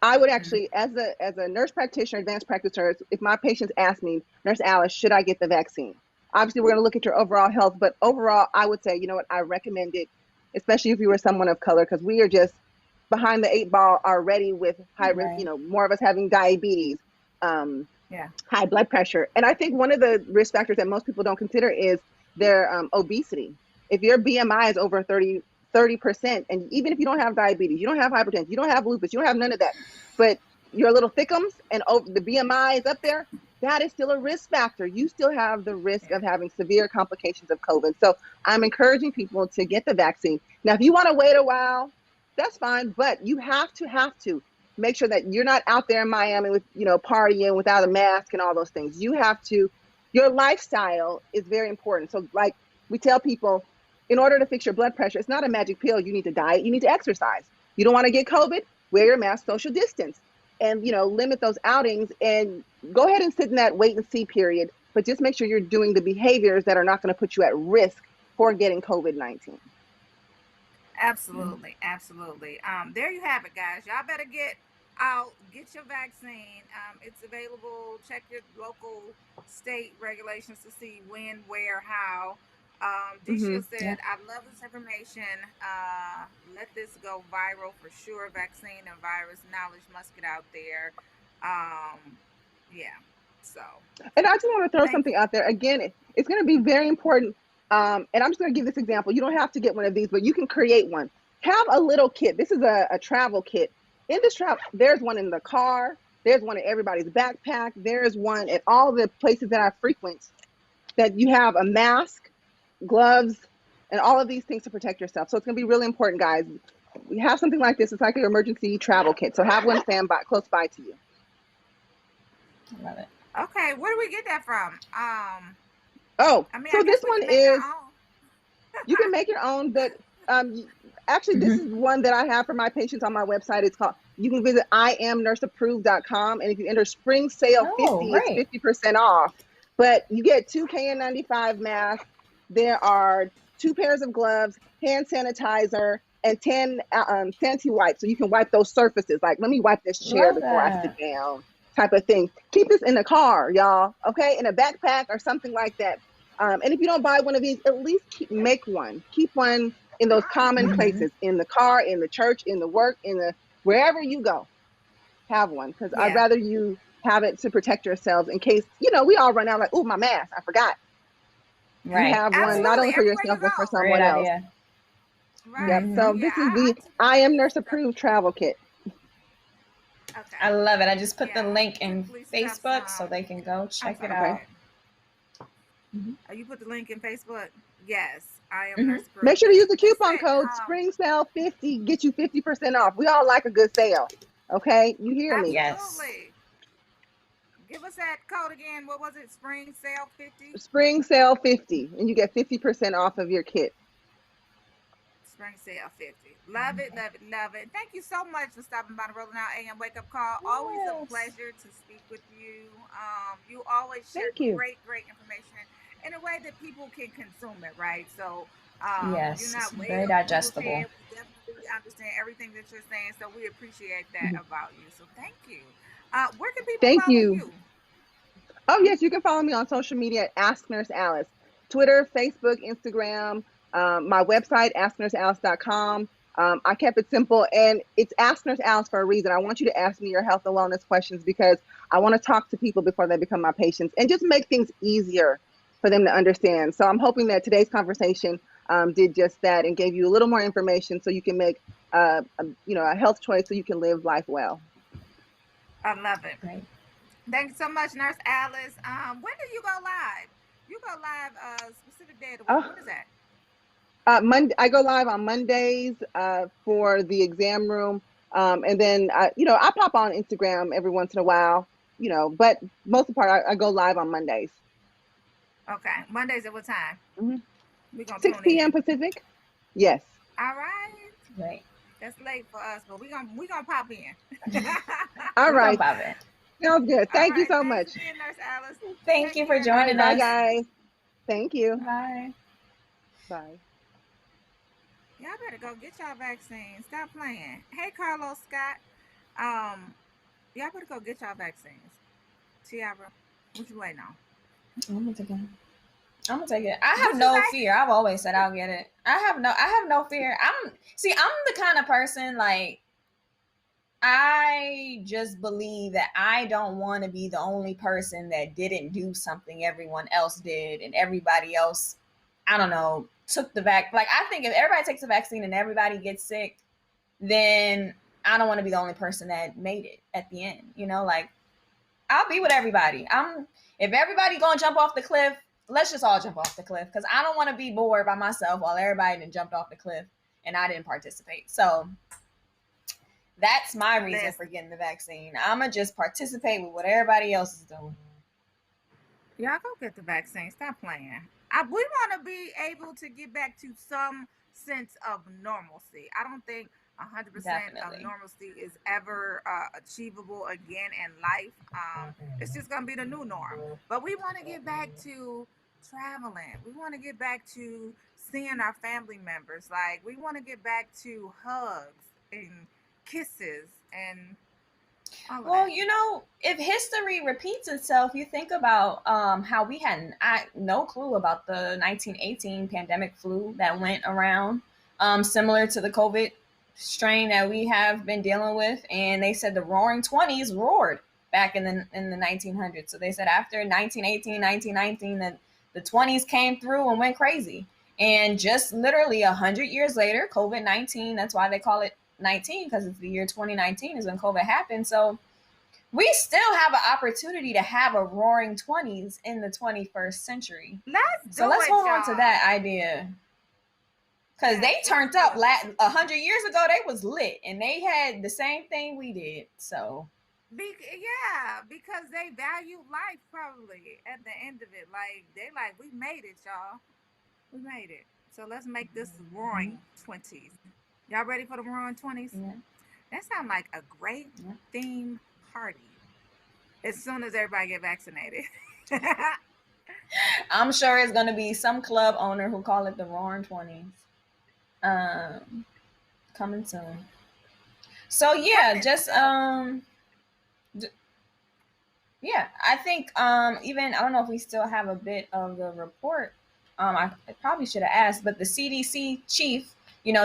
M: I would actually, as a nurse practitioner, advanced practitioner, if my patients ask me, Nurse Alice, should I get the vaccine? Obviously, we're going to look at your overall health, but overall, I would say, I recommend it, especially if you were someone of color, because we are just behind the 8 ball already with high risk, more of us having diabetes, high blood pressure. And I think one of the risk factors that most people don't consider is their obesity. If your BMI is over 30%, and even if you don't have diabetes, you don't have hypertension, you don't have lupus, you don't have none of that, but you're a little thickums and the BMI is up there, that is still a risk factor. You still have the risk of having severe complications of COVID. So I'm encouraging people to get the vaccine. Now, if you want to wait a while, that's fine, but you have to make sure that you're not out there in Miami with, partying without a mask and all those things. Your lifestyle is very important. So like we tell people, in order to fix your blood pressure, it's not a magic pill. You need to diet, you need to exercise. You don't want to get COVID, wear your mask, social distance, and, limit those outings, and go ahead and sit in that wait and see period, but just make sure you're doing the behaviors that are not going to put you at risk for getting COVID-19.
C: Absolutely. There you have it, guys. Y'all better get out, get your vaccine. It's available. Check your local state regulations to see when, where, how. Deisha said, I love this information. Let this go viral for sure. Vaccine and virus knowledge must get out there. So.
M: And I just want to throw something out there. Again, it's going to be very important. And I'm just going to give this example. You don't have to get one of these, but you can create one. Have a little kit. This is a travel kit. In this travel, there's one in the car. There's one in everybody's backpack. There's one at all the places that I frequent, that you have a mask, gloves, and all of these things to protect yourself. So it's going to be really important, guys. We have something like this. It's like an emergency travel kit. So have one close by to you.
D: I love it.
C: Okay, where do we get that from?
M: So this one is, you can make your own, but actually this is one that I have for my patients on my website. It's called, you can visit IamNurseApproved.com, and if you enter spring sale 50, it's 50% off. But you get 2 KN95 masks. There are 2 pairs of gloves, hand sanitizer, and 10 Santi wipes. So you can wipe those surfaces. Like, let me wipe this chair before I sit down, type of thing. Keep this in the car, y'all. Okay, in a backpack or something like that. And if you don't buy one of these, at least make one. Keep one in those common places, in the car, in the church, in the work, in the wherever you go. Have one, because I'd
C: Yeah.
M: rather you have it to protect yourselves in case, we all run out like, oh, my mask, I forgot. You
D: Right.
M: have one not
C: Absolutely.
M: only for
C: Everywhere you
M: yourself, but for
C: go.
M: someone
D: Great
M: else.
D: idea.
C: Right.
D: Mhm.
M: So
C: So
M: this
C: yeah,
M: is the I Am Nurse Approved travel kit.
C: Okay.
D: I love it. I just put the
C: Yeah.
D: link in
C: Typically stuff
D: Facebook so
C: some.
D: they can go
C: I'm
D: check it
C: sorry. Go
M: Okay.
D: out.
C: ahead. Oh, you put the link in Facebook? Yes. I am
D: Mhm.
C: nurse approved.
M: Make sure to use the
C: They
M: coupon
C: said,
M: code Spring Sale 50, get you 50% off. We all like a good sale. Okay, you hear me?
D: Yes.
C: absolutely. Give us that code again. What was it? Spring Sale 50?
M: Spring Sale 50, and you get 50% off of your kit.
C: Spring Sale 50. Love it, love it, love it. Thank you so much for stopping by the Rolling Out AM Wake Up Call. Always a
D: Yes.
C: pleasure to speak with you. You always share
M: Thank you.
C: great information in a way that people can consume it, right? So
D: Yes.
C: you're
D: It's
C: not way
D: very
C: over people's
D: digestible.
C: head. We definitely understand everything that you're saying. So we appreciate that about you. So thank you. Where can people
M: Thank
C: follow
M: you.
C: you?
M: Oh, yes, you can follow me on social media at Ask Nurse Alice. Twitter, Facebook, Instagram, my website, asknursealice.com. I kept it simple, and it's Ask Nurse Alice for a reason. I want you to ask me your health and wellness questions because I want to talk to people before they become my patients and just make things easier for them to understand. So I'm hoping that today's conversation did just that and gave you a little more information so you can make a health choice so you can live life well.
C: I love it.
D: Right.
C: Thank you so much, Nurse Alice. When do you go live? You go live a specific day of the week.
M: Oh.
C: When is that?
M: I go live on Mondays for the exam room, and then I pop on Instagram every once in a while, but most of the part I go live on Mondays.
C: Okay, Mondays at what time?
M: Mm-hmm.
C: We're gonna
M: 6
C: tune
M: p.m.
C: in.
M: Pacific. Yes.
C: All right.
D: Right.
C: That's late for us, but we gonna pop in.
M: All right.
D: Pop it.
M: Sounds good. Thank you
C: right,
M: so
C: thanks
M: much.
C: again, Nurse Alice.
D: Thank
C: Take
D: you for
C: care.
M: All right,
D: joining
M: bye
D: us.
M: guys. Thank you.
D: Bye.
M: Bye.
C: Y'all better go get y'all vaccines. Stop playing. Hey, Carlos Scott. Y'all better go get y'all vaccines. Tiara, what you waiting on?
D: I'm gonna take it. I have no fear. I've always said I'll get it. I have no fear. I'm the kind of person, like, I just believe that I don't want to be the only person that didn't do something everyone else did and everybody else, I don't know, took the like, I think if everybody takes the vaccine and everybody gets sick, then I don't want to be the only person that made it at the end. Like, I'll be with everybody. If everybody gonna jump off the cliff, let's just all jump off the cliff, because I don't want to be bored by myself while everybody done jumped off the cliff and I didn't participate. So that's my reason for getting the vaccine. I'ma just participate with what everybody else is doing.
C: Y'all go get the vaccine. Stop playing. We want to be able to get back to some sense of normalcy. I don't think 100%
D: Definitely.
C: of normalcy is ever achievable again in life. It's just going to be the new norm. But we want to get back to traveling. We want to get back to seeing our family members. Like, we want to get back to hugs and kisses and all of
D: Well,
C: that.
D: if history repeats itself, you think about how we had no clue about the 1918 pandemic flu that went around, similar to the COVID strain that we have been dealing with. And they said the Roaring 20s roared back in the 1900s. So they said after 1918, 1919, that the 20s came through and went crazy. And just literally 100 years later, COVID-19, that's why they call it 19, because it's the year 2019 is when COVID happened. So we still have an opportunity to have a roaring 20s in the 21st century. Let's hold on to that idea. Because they turned up 100 years ago. They was lit and they had the same thing we did. So
C: yeah, because they value life probably at the end of it. Like, we made it, y'all. We made it. So let's make this roaring 20s. Y'all ready for the roaring 20s?
D: Yeah.
C: That sounds like a great theme party. As soon as everybody get vaccinated.
D: I'm sure it's going to be some club owner who call it the roaring 20s. Coming soon. So yeah, just Yeah, I think even I don't know if we still have a bit of the report. I probably should have asked, but the CDC chief,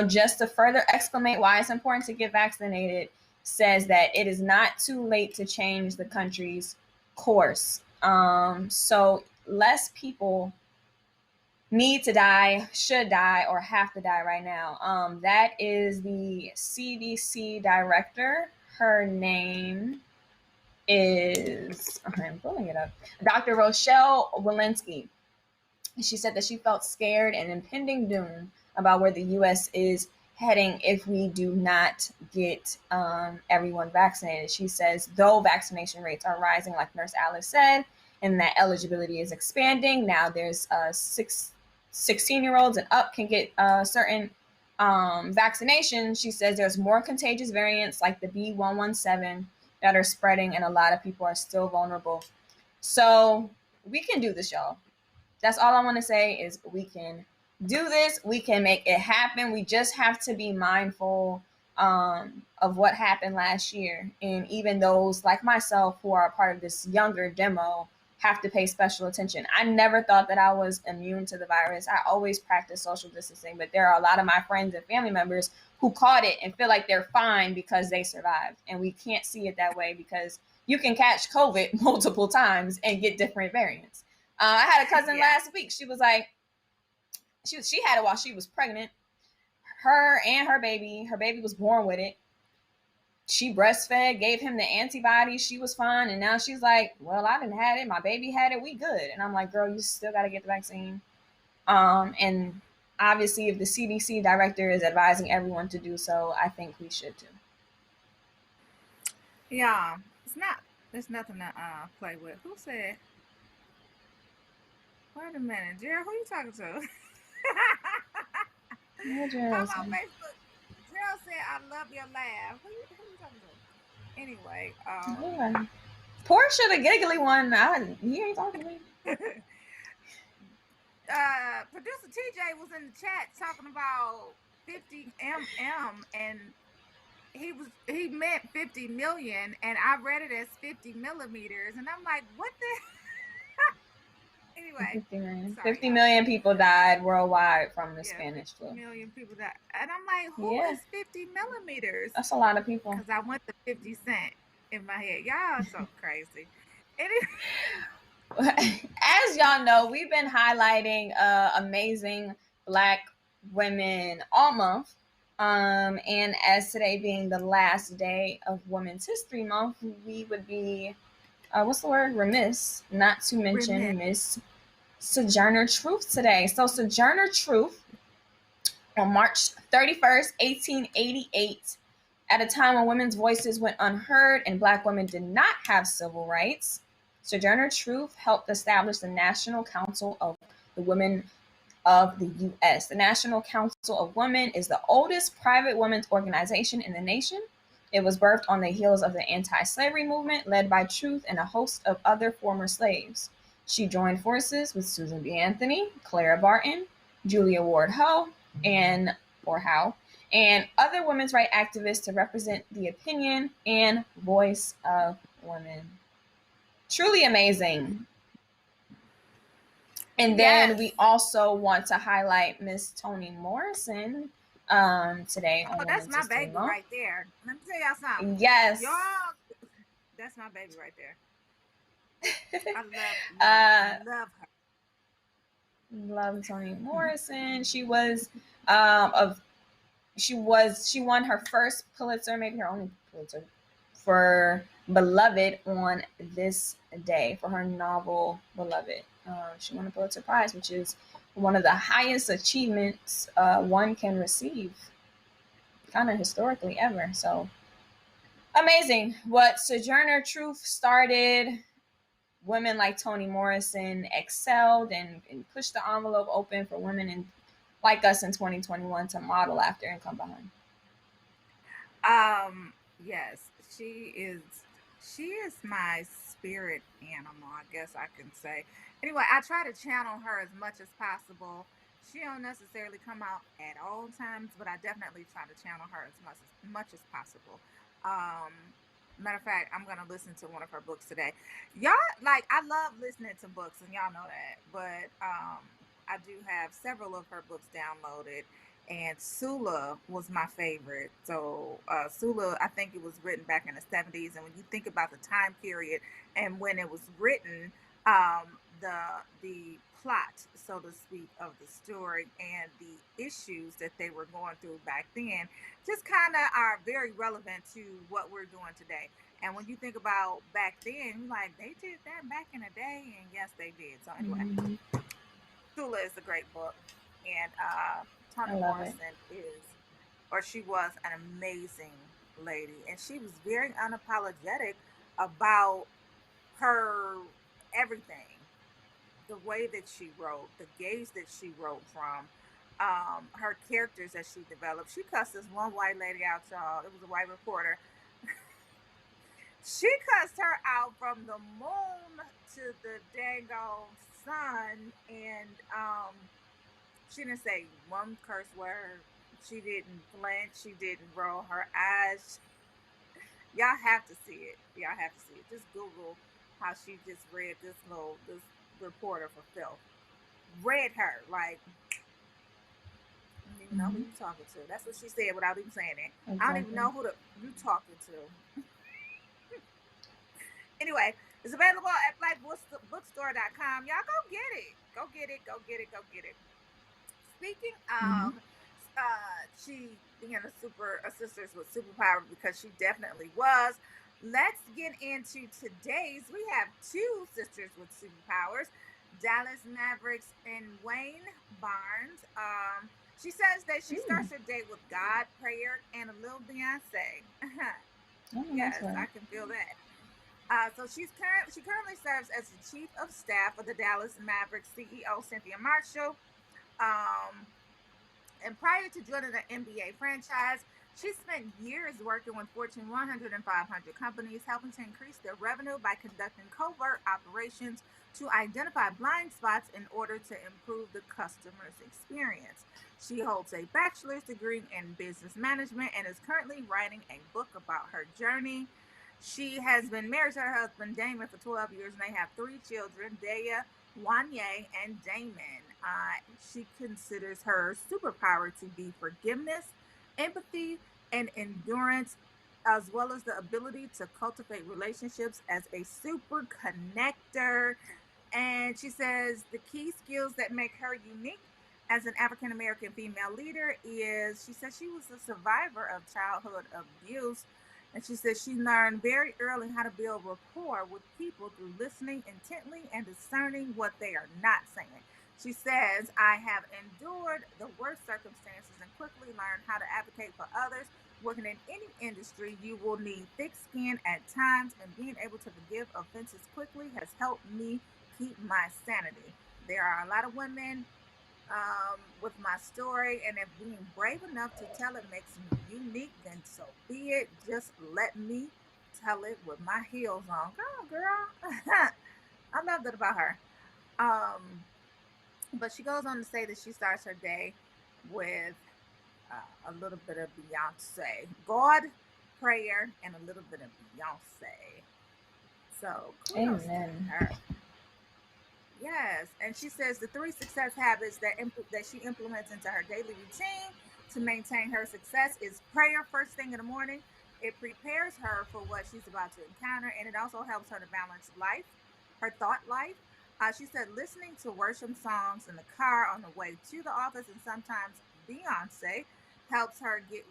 D: just to further exclamate why it's important to get vaccinated, says that it is not too late to change the country's course. So less people need to die, should die, or have to die right now. That is the CDC director. Her name is, I'm pulling it up, Dr. Rochelle Walensky. She said that she felt scared and impending doom about where the U.S. is heading if we do not get everyone vaccinated. She says, though vaccination rates are rising, like Nurse Alice said, and that eligibility is expanding. Now there's 16-year-olds and up can get certain vaccinations. She says there's more contagious variants like the B117 that are spreading, and a lot of people are still vulnerable. So we can do this, y'all. That's all I want to say is we can do this. We can make it happen. We just have to be mindful of what happened last year. And even those like myself who are a part of this younger demo have to pay special attention. I never thought that I was immune to the virus. I always practice social distancing, but there are a lot of my friends and family members who caught it and feel like they're fine because they survived. And we can't see it that way because you can catch COVID multiple times and get different variants. I had a cousin last week. She was like, she had it while she was pregnant. Her and her baby was born with it. She breastfed, gave him the antibodies. She was fine. And now she's like, well, I didn't have it. My baby had it. We good. And I'm like, girl, you still got to get the vaccine. And obviously, if the CDC director is advising everyone to do so, I think we should too.
C: Yeah, there's nothing to play with. Who said? Wait a minute, Gerald, who you talking to?
D: Yeah,
C: Come on Facebook. Gerald said, I love your laugh. Who you talking to? Anyway.
D: Yeah. Portia, the giggly one, he ain't talking to me.
C: Producer TJ was in the chat talking about 50 mm, and he meant 50 million, and I read it as 50 millimeters, and I'm like, what the? Anyway,
D: 50 million people died worldwide from the Spanish flu.
C: 50 million people died. And I'm like, who is 50 millimeters?
D: That's a lot of people.
C: Because I went to 50 Cent in my head. Y'all are so crazy.
D: As y'all know, we've been highlighting amazing Black women all month. And as today being the last day of Women's History Month, we would be remiss not to mention Miss Sojourner Truth today. So Sojourner Truth, on March 31st, 1888, at a time when women's voices went unheard and Black women did not have civil rights, Sojourner Truth helped establish the National Council of the Women of the U.S. The National Council of Women is the oldest private women's organization in the nation. It was birthed on the heels of the anti-slavery movement led by Truth and a host of other former slaves. She joined forces with Susan B. Anthony, Clara Barton, Julia Ward Howe, and other women's rights activists to represent the opinion and voice of women. Truly amazing. And then we also want to highlight Miss Toni Morrison today.
C: Oh, that's my baby right there. Let me tell y'all something.
D: Yes.
C: Y'all, that's my baby right there. I love her.
D: Love Toni Morrison. She won her first Pulitzer, maybe her only Pulitzer, for Beloved on this day for her novel Beloved. She won a Pulitzer Prize, which is one of the highest achievements one can receive, kind of historically ever. So amazing. What Sojourner Truth started, women like Toni Morrison excelled and pushed the envelope open for women like us in 2021 to model after and come behind.
C: Yes, she is my spirit animal, I guess I can say. Anyway, I try to channel her as much as possible. She don't necessarily come out at all times, but I definitely try to channel her as much as possible. Matter of fact, I'm gonna listen to one of her books today. Y'all, like, I love listening to books, and y'all know that. But I do have several of her books downloaded, and Sula was my favorite. So Sula, I think it was written back in the '70s, and when you think about the time period and when it was written, the plot, so to speak, of the story and the issues that they were going through back then just kind of are very relevant to what we're doing today. And when you think about back then, like they did that back in the day, and yes, they did. So anyway,
D: Mhm.
C: Tula is a great book, and
D: I
C: Toni
D: love it.
C: Morrison is, or she was, an amazing lady, and she was very unapologetic about her everything, the way that she wrote, the gaze that she wrote from, her characters that she developed. She cussed this one white lady out, y'all. It was a white reporter. She cussed her out from the moon to the dang sun, and she didn't say one curse word. She didn't flinch. She didn't roll her eyes. Y'all have to see it. Y'all have to see it. Just Google how she just read this reporter for filth. Read her like I don't even know who
D: Mhm.
C: you talking to. That's what she said without even saying it. I don't even
D: Exactly.
C: know who you talking to. Anyway, it's available at blackbookstore.com. Y'all go get it. Go get it. Go get it. Go get it. Speaking
D: Mhm.
C: of she being a sisters with superpower, because she definitely was. Let's get into today's. We have two sisters with superpowers, Dallas Mavericks and Wayne Barnes. She says that she
D: Mm.
C: starts her day with God, prayer, and a little Beyonce.
D: Oh, that's
C: Yes, I
D: right.
C: can feel that. So she currently serves as the chief of staff of the Dallas Mavericks CEO Cynthia Marshall. Um, and prior to joining the NBA franchise, she spent years working with Fortune 100 and 500 companies, helping to increase their revenue by conducting covert operations to identify blind spots in order to improve the customer's experience. She holds a bachelor's degree in business management and is currently writing a book about her journey. She has been married to her husband Damon for 12 years, and they have three children: Daya, Wanye, and Damon. She considers her superpower to be forgiveness, empathy, and endurance, as well as the ability to cultivate relationships as a super connector. And she says the key skills that make her unique as an African American female leader is, she says, she was a survivor of childhood abuse. And she says she learned very early how to build rapport with people through listening intently and discerning what they are not saying. She says, I have endured the worst circumstances and quickly learned how to advocate for others. Working in any industry, you will need thick skin at times, and being able to forgive offenses quickly has helped me keep my sanity. There are a lot of women with my story, and if being brave enough to tell it makes me unique, then so be it. Just let me tell it with my heels on. Go on, girl. I love that about her. Um, but she goes on to say that she starts her day with a little bit of Beyonce, God, prayer, and a little bit of Beyonce. So kudos to
D: Amen.
C: her. Yes, and she says the three success habits that she implements into her daily routine to maintain her success is prayer first thing in the morning. It prepares her for what she's about to encounter, and it also helps her to balance life, her thought life. She said listening to worship songs in the car on the way to the office, and sometimes Beyonce helps her get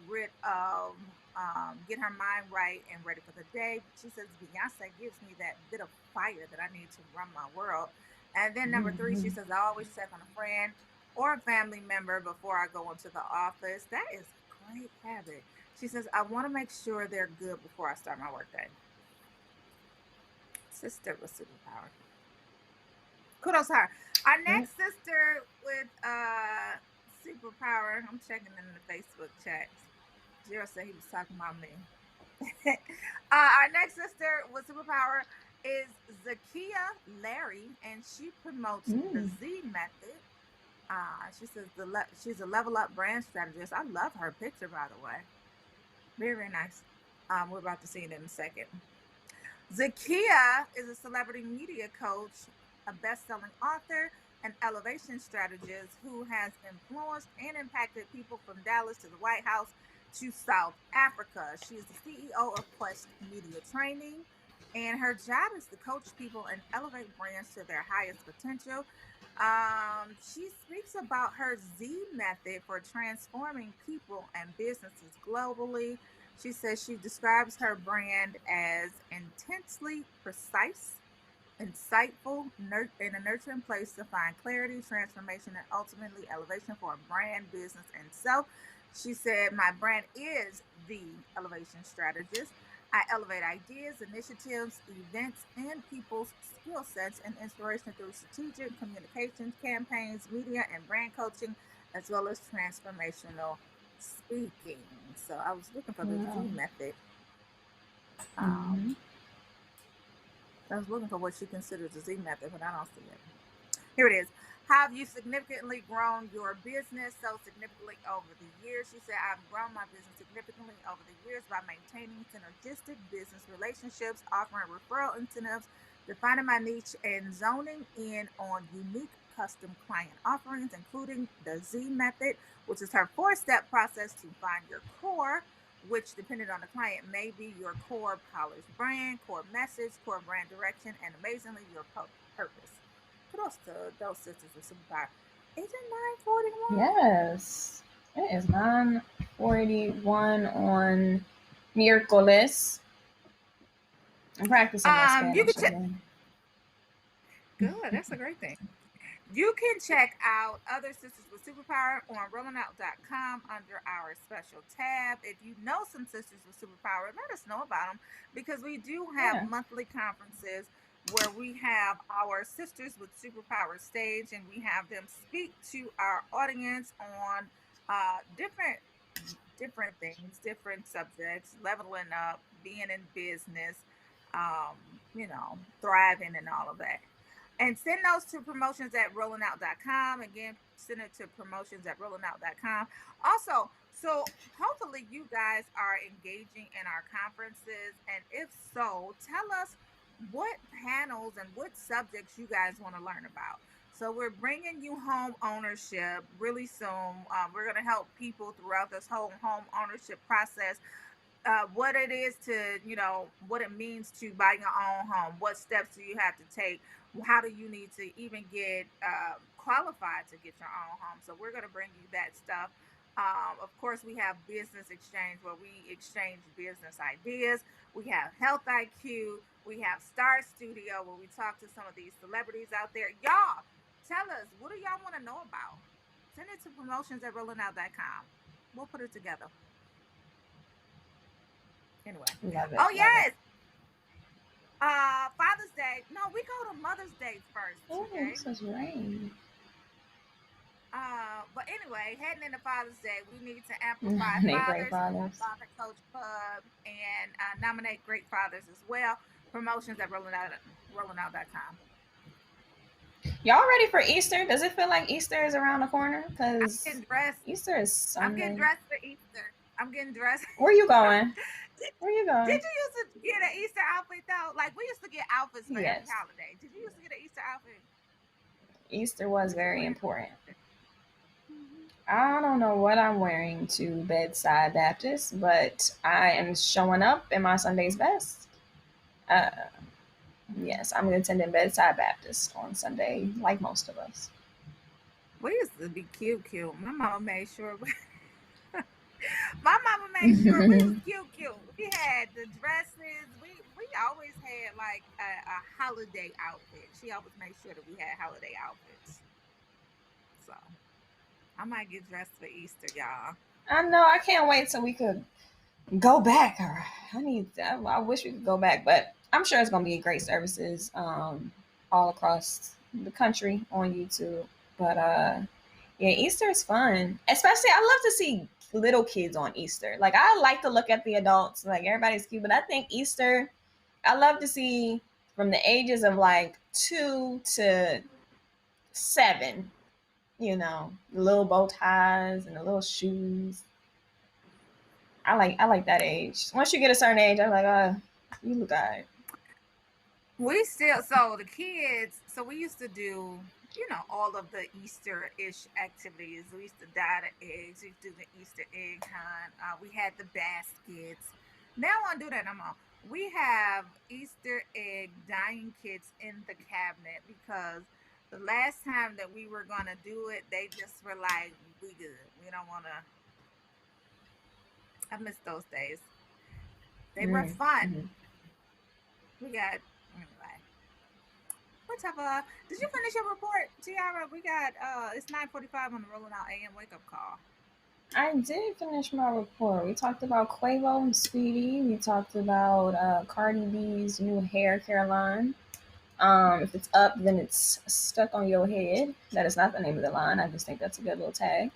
C: her mind right and ready for the day. She says Beyonce gives me that bit of fire that I need to run my world. And then number three, she
D: Mhm.
C: says, I always check on a friend or a family member before I go into the office. That is a great habit. She says, I want to make sure they're good before I start my workday. Sister with superpower. Kudos to her. Our
D: Yep.
C: next sister with superpower, I'm checking in the Facebook chat. Gerald said he was talking about me. Our next sister with superpower is Zakia Larry, and she promotes the
D: Mm.
C: Z method. She says she's a level up brand strategist. I love her picture, by the way. Very, very nice. We're about to see it in a second. Zakia is a celebrity media coach, a best-selling author, and elevation strategist who has influenced and impacted people from Dallas to the White House to South Africa. She is the CEO of Quest Media Training, and her job is to coach people and elevate brands to their highest potential. She speaks about her Z method for transforming people and businesses globally. She says she describes her brand as intensely precise, insightful, in a nurturing place to find clarity, transformation, and ultimately elevation for a brand, business, and self. She said, my brand is the elevation strategist. I elevate ideas, initiatives, events, and people's skill sets and inspiration through strategic communications, campaigns, media, and brand coaching, as well as transformational speaking. So I was looking for the Z method. I was looking for what she considers the Z method, but I don't see it. Here it is. Have you significantly grown your business so significantly over the years? She said, I've grown my business significantly over the years by maintaining synergistic business relationships, offering referral incentives, defining my niche, and zoning in on unique custom client offerings, including the Z method, which is her 4-step process to find your core, which, depending on the client, may be your core polished brand, core message, core brand direction, and amazingly, your purpose. Kudos to those sisters with superpower. Is it 9:41?
D: Yes. It is 9:41 on miércoles. I'm practicing my Spanish
C: You can check.
D: again.
C: Good, that's a great thing. You can check out other Sisters with Superpower on rollingout.com under our special tab. If you know some Sisters with Superpower, let us know about them, because we do have monthly conferences where we have our Sisters with Superpower stage, and we have them speak to our audience on different things, different subjects, leveling up, being in business, thriving and all of that. And send those to promotions at rollingout.com. Again, send it to promotions at rollingout.com. Also, so hopefully you guys are engaging in our conferences. And if so, tell us what panels and what subjects you guys want to learn about. So we're bringing you home ownership really soon. We're going to help people throughout this whole home ownership process. What it is to, what it means to buy your own home. What steps do you have to take? How do you need to even get qualified to get your own home? So we're going to bring you that stuff. Of course, we have business exchange where we exchange business ideas. We have Health IQ. We have Star Studio where we talk to some of these celebrities out there. Y'all, tell us, what do y'all want to know about? Send it to promotions at rollingout.com. We'll put it together. Anyway.
D: Love
C: yes. Father's Day. No, we go to Mother's Day first.
D: Oh, this is rain.
C: But anyway, heading into Father's Day, we need to amplify fathers, Father Coach Club, and nominate great fathers as well. Promotions at rollingout.com.
D: Y'all ready for Easter? Does it feel like Easter is around the corner? Because Easter is Sunday.
C: I'm getting dressed for Easter. I'm getting dressed.
D: Where you going? Where you going?
C: Did you used to get an Easter outfit though? Like, we used to get outfits for every holiday. Did you used to get an Easter outfit?
D: Easter was very important. I don't know what I'm wearing to Bedside Baptist, but I am showing up in my Sunday's best. Yes, I'm attending Bedside Baptist on Sunday, like most of us.
C: We used to be cute. My mama made sure. My mama made sure we was cute. We had the dresses. We always had like a holiday outfit. She always made sure that we had holiday outfits. So I might get dressed for Easter, y'all.
D: I know. I can't wait till we could go back. I wish we could go back, but I'm sure it's gonna be great services all across the country on YouTube. But yeah, Easter is fun. Especially, I love to see little kids on Easter. Like, I like to look at the adults, like everybody's cute, but I think Easter, I love to see from the ages of like 2 to 7, the little bow ties and the little shoes. I like that age. Once you get a certain age, I'm like, you look alright.
C: We still, so the kids, so we used to do, all of the Easter-ish activities. We used to dye the eggs. We used to do the Easter egg hunt. We had the baskets. Now I don't do that no more. We have Easter egg dyeing kits in the cabinet because the last time that we were going to do it, they just were like, we good. We don't want to. I miss those days. They were fun. We got, anyway. What type of, did you finish your report, Tiara? We got, it's 9:45 on the Rolling Out AM wake-up call.
D: I did finish my report. We talked about Quavo and Speedy. We talked about Cardi B's new hair care line. If it's up, then it's stuck on your head. That is not the name of the line. I just think that's a good little tag.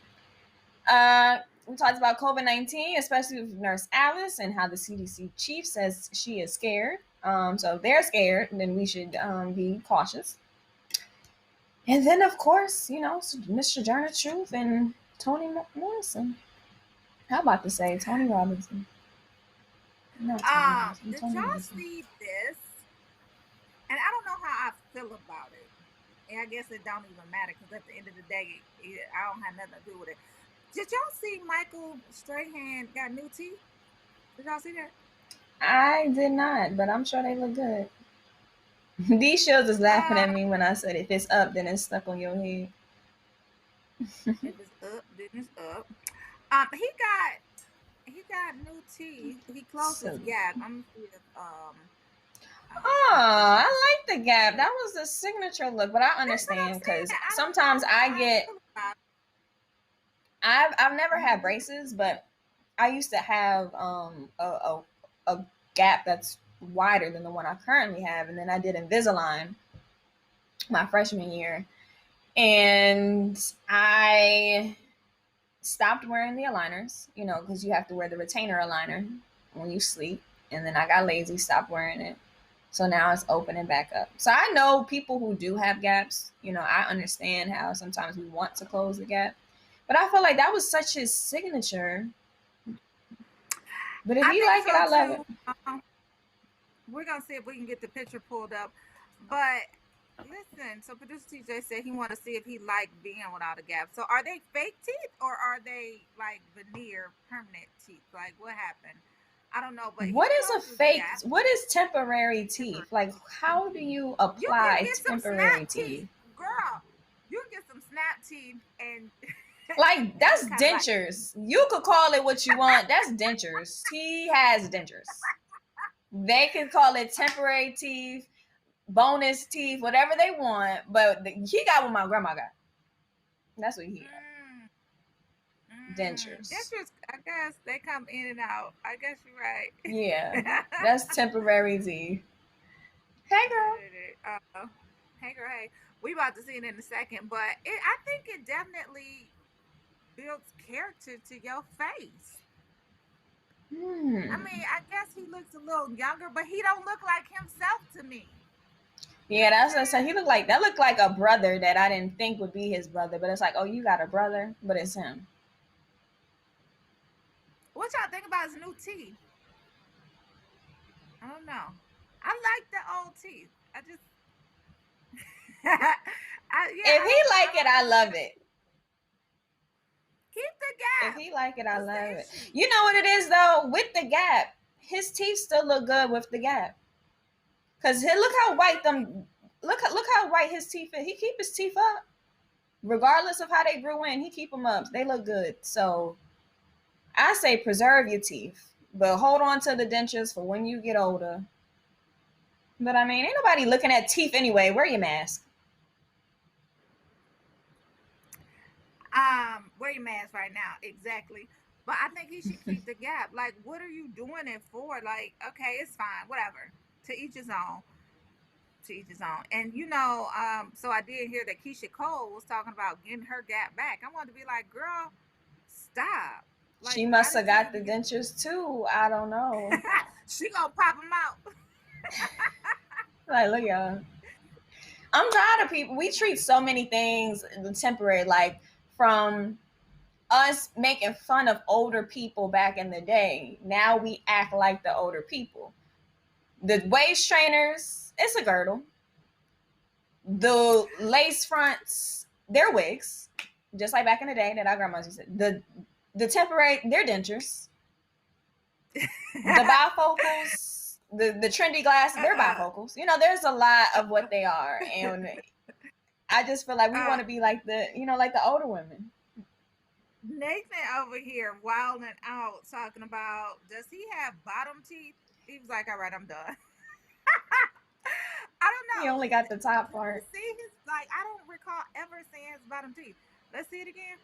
D: We talked about COVID-19, especially with Nurse Alice and how the CDC chief says she is scared. So if they're scared, then we should be cautious. And then, of course, Mr. Journey Truth and Toni Morrison. How about to say Tony Robinson? Not Tony Robinson,
C: Did
D: Toni
C: y'all
D: Robinson.
C: see this? And I don't know how I feel about it. And I guess it don't even matter because at the end of the day, I don't have nothing to do with it. Did y'all see Michael Strahan got new teeth? Did y'all see that?
D: I did not, but I'm sure they look good. These shows is laughing at me when I said if it's up, then it's stuck on your head.
C: If it's up, then it's up. He got new teeth. He closed his gap. I'm gonna see if
D: I like the gap. That was the signature look, but I understand because sometimes I've never had braces, but I used to have a gap that's wider than the one I currently have, and then I did Invisalign my freshman year, and I stopped wearing the aligners, because you have to wear the retainer aligner when you sleep, and then I got lazy, stopped wearing it, so now it's opening back up. So I know people who do have gaps. I understand how sometimes we want to close the gap, but I feel like that was such his signature. But if you like it, I love it.
C: We're going to see if we can get the picture pulled up. But listen, so producer TJ said he wanted to see if he liked being without a gap. So are they fake teeth or are they like veneer permanent teeth? Like what happened? I don't know. But
D: what is a fake? What is temporary teeth? Like how do you apply temporary teeth?
C: Girl, you can get some snap teeth and...
D: Like that's dentures. You could call it what you want. That's dentures. He has dentures. They could call it temporary teeth, bonus teeth, whatever they want. But he got what my grandma got. That's what he got. Dentures.
C: Dentures, I guess they come in and out. I guess you're right.
D: Yeah, that's temporary teeth. Hey girl.
C: Hey girl. Hey. We about to see it in a second, but I think it definitely builds character to your face. I mean, I guess he looks a little younger, but he don't look like himself to me.
D: Yeah, that's what I said. He looked like a brother that I didn't think would be his brother, but it's like, oh, you got a brother, but it's him.
C: What y'all think about his new teeth? I don't know. I like the old teeth. I just
D: if he like it, I love it.
C: Keep the gap.
D: If he like it, I love it. You know what it is though? With the gap, his teeth still look good with the gap. Cause look how white how white his teeth is. He keep his teeth up, regardless of how they grew in. He keep them up. They look good. So I say preserve your teeth, but hold on to the dentures for when you get older. But I mean, ain't nobody looking at teeth anyway. Wear your mask.
C: Wear your mask right now, exactly. But I think he should keep the gap. Like, what are you doing it for? Like, okay, it's fine, whatever. To each his own. To each his own. And so I did hear that Keisha Cole was talking about getting her gap back. I wanted to be like, girl, stop. Like,
D: she must have got the dentures too. I don't know.
C: She gonna pop them out.
D: Like, look, y'all. I'm tired of people. We treat so many things temporary, like from us making fun of older people back in the day, now we act like the older people. The waist trainers, it's a girdle. The lace fronts, they're wigs, just like back in the day that our grandmas used to. The temporary, they're dentures. The bifocals, the trendy glasses, they're bifocals. You know, there's a lot of what they are, and I just feel like we want to be like the, you know, like the older women.
C: Nathan over here wilding out talking about, does he have bottom teeth? He was like, all right, I'm done. I don't know.
D: He only got the top
C: Let me
D: part.
C: see his, like, I don't recall ever seeing his bottom teeth. Let's see it again.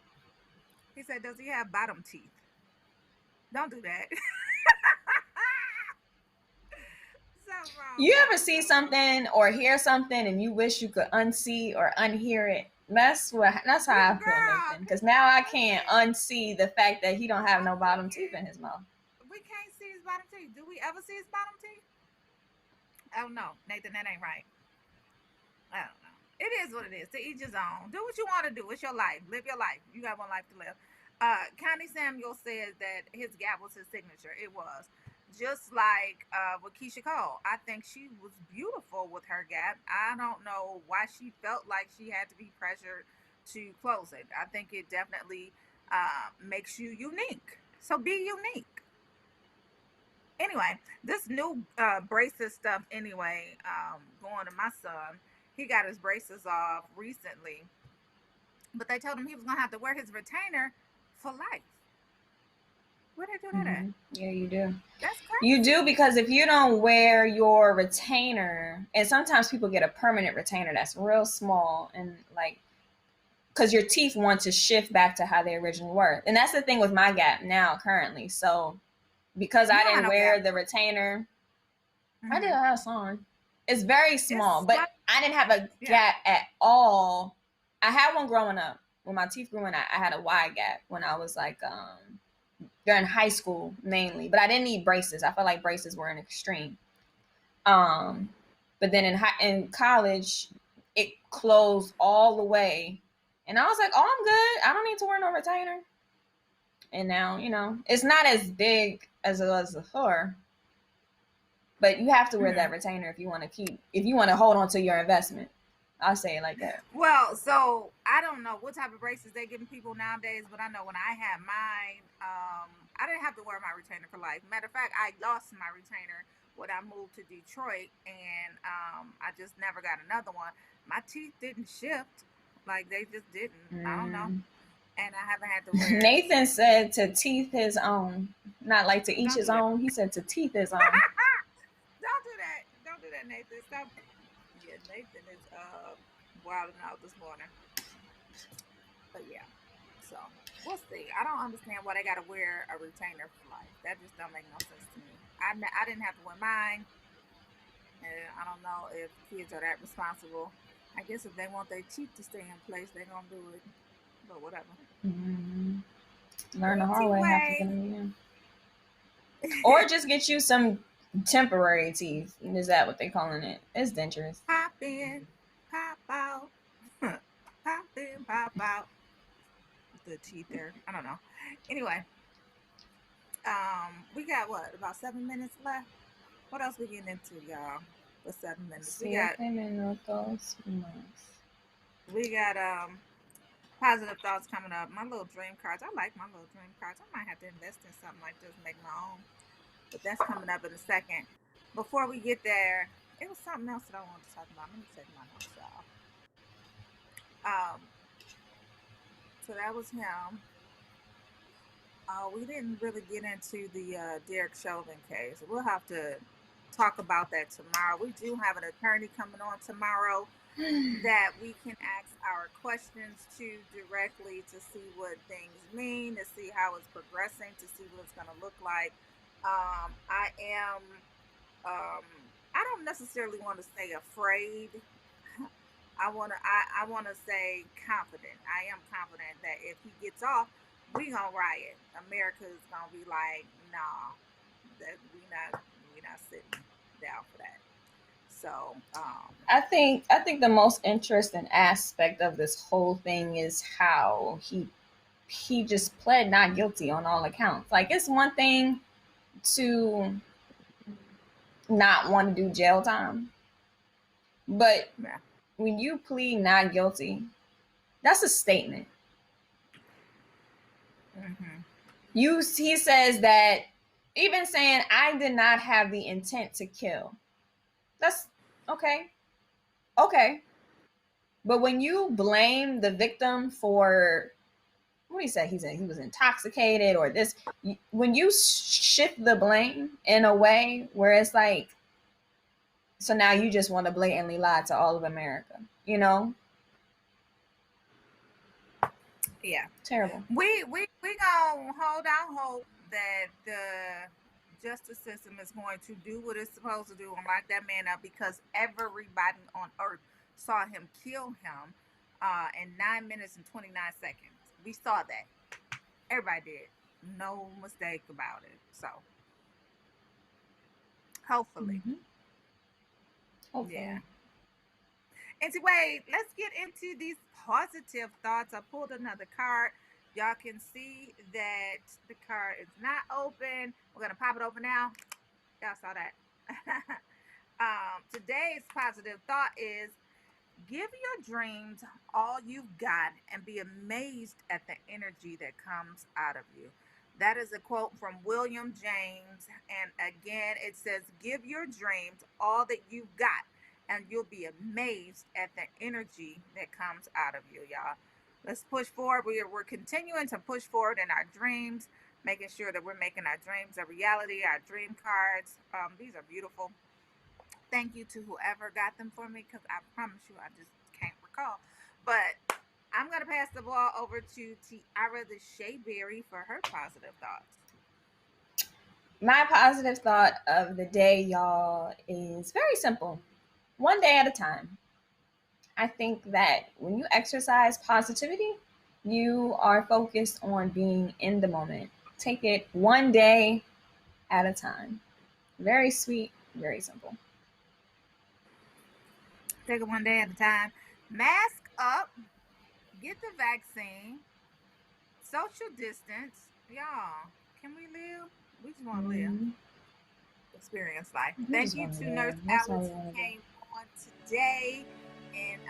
C: He said, does he have bottom teeth? Don't do that. Something wrong.
D: You ever see something or hear something and you wish you could unsee or unhear it? That's how I feel, Nathan. Because now I can't unsee the fact that he don't have no bottom teeth in his mouth.
C: We can't see his bottom teeth. Do we ever see his bottom teeth? I don't know, Nathan. That ain't right. I don't know. It is what it is. To each his own. Do what you want to do. It's your life. Live your life. You got one life to live. Connie Samuel says that his gap was his signature. It was. Just like with Keisha Cole. I think she was beautiful with her gap. I don't know why she felt like she had to be pressured to close it. I think it definitely makes you unique. So be unique. Anyway, this new braces stuff anyway, going to my son, he got his braces off recently, but they told him he was going to have to wear his retainer for life. Where they do that at?
D: Yeah, you do.
C: That's crazy.
D: You do, because if you don't wear your retainer, and sometimes people get a permanent retainer that's real small, and like, because your teeth want to shift back to how they originally were. And that's the thing with my gap now currently. So because I didn't wear the retainer, I did have some. It's very small, but I didn't have a gap at all. I had one growing up. When my teeth grew in, I had a wide gap when I was like during high school mainly, but I didn't need braces. I felt like braces were an extreme. But then in college, it closed all the way, and I was like, "Oh, I'm good. I don't need to wear no retainer." And now, you know, it's not as big as it was before, but you have to wear that retainer if you want to hold on to your investment. I'll say it like that.
C: Well, so I don't know what type of braces they're giving people nowadays, but I know when I had mine, I didn't have to wear my retainer for life. Matter of fact, I lost my retainer when I moved to Detroit, and I just never got another one. My teeth didn't shift, like they just didn't. I don't know. And I haven't had to wear.
D: Nathan said to teeth his own, not like to each his own. He said to teeth his own.
C: Don't do that. Don't do that, Nathan. Stop. Yeah, Nathan is wilding out this morning. But yeah, so we'll see. I don't understand why they got to wear a retainer for life. That just don't make no sense to me. I didn't have to wear mine. And I don't know if kids are that responsible. I guess if they want their teeth to stay in place, they're going to do it. But whatever.
D: Learn the hard way. Or just get you some temporary teeth. Is that what they're calling it? It's dentures.
C: Pop in, pop out. Pop in, pop out. The teeth there. I don't know. Anyway. We got what? About 7 minutes left? What else we getting into, y'all? For 7 minutes. We got positive thoughts coming up. My little dream cards. I like my little dream cards. I might have to invest in something like this, make my own. But that's coming up in a second. Before we get there, it was something else that I wanted to talk about. Let me check my notes, y'all. So that was him. We didn't really get into the Derek Chauvin case. We'll have to talk about that tomorrow. We do have an attorney coming on tomorrow that we can ask our questions to directly to see what things mean, to see how it's progressing, to see what it's going to look like. I don't necessarily want to say afraid. I want to say confident. I am confident that if he gets off, we gonna riot. America's gonna be like, nah, that we not sitting down for that. So
D: I think the most interesting aspect of this whole thing is how he he just pled not guilty on all accounts. Like, it's one thing to not want to do jail time, but when you plead not guilty, that's a statement. He says that, even saying I did not have the intent to kill, that's okay. But when you blame the victim for, what he said, he was intoxicated or this, when you shift the blame in a way where it's like, so now you just want to blatantly lie to all of America, you know?
C: Yeah.
D: Terrible.
C: We gonna hold out hope that the justice system is going to do what it's supposed to do and lock that man up, because everybody on earth saw him kill him in 9 minutes and 29 seconds. We saw that. Everybody did. No mistake about it. So hopefully. Yeah. Anyway, let's get into these positive thoughts. I pulled another card. Y'all can see that the card is not open. We're gonna pop it open now. Y'all saw that. Today's positive thought is, give your dreams all you've got and be amazed at the energy that comes out of you. That is a quote from William James. And again, it says, give your dreams all that you've got and you'll be amazed at the energy that comes out of you, y'all. Let's push forward. We're continuing to push forward in our dreams, making sure that we're making our dreams a reality, our dream cards. These are beautiful. Thank you to whoever got them for me, because I promise you I just can't recall. But I'm going to pass the ball over to Tiara the Shea Berry for her positive thoughts.
D: My positive thought of the day, y'all, is very simple. One day at a time. I think that when you exercise positivity, you are focused on being in the moment. Take it one day at a time. Very sweet, very simple.
C: Take it one day at a time. Mask up. Get the vaccine. Social distance. Y'all, can we live? We just want to live. Experience life. Thank you to Nurse Alice who came on today and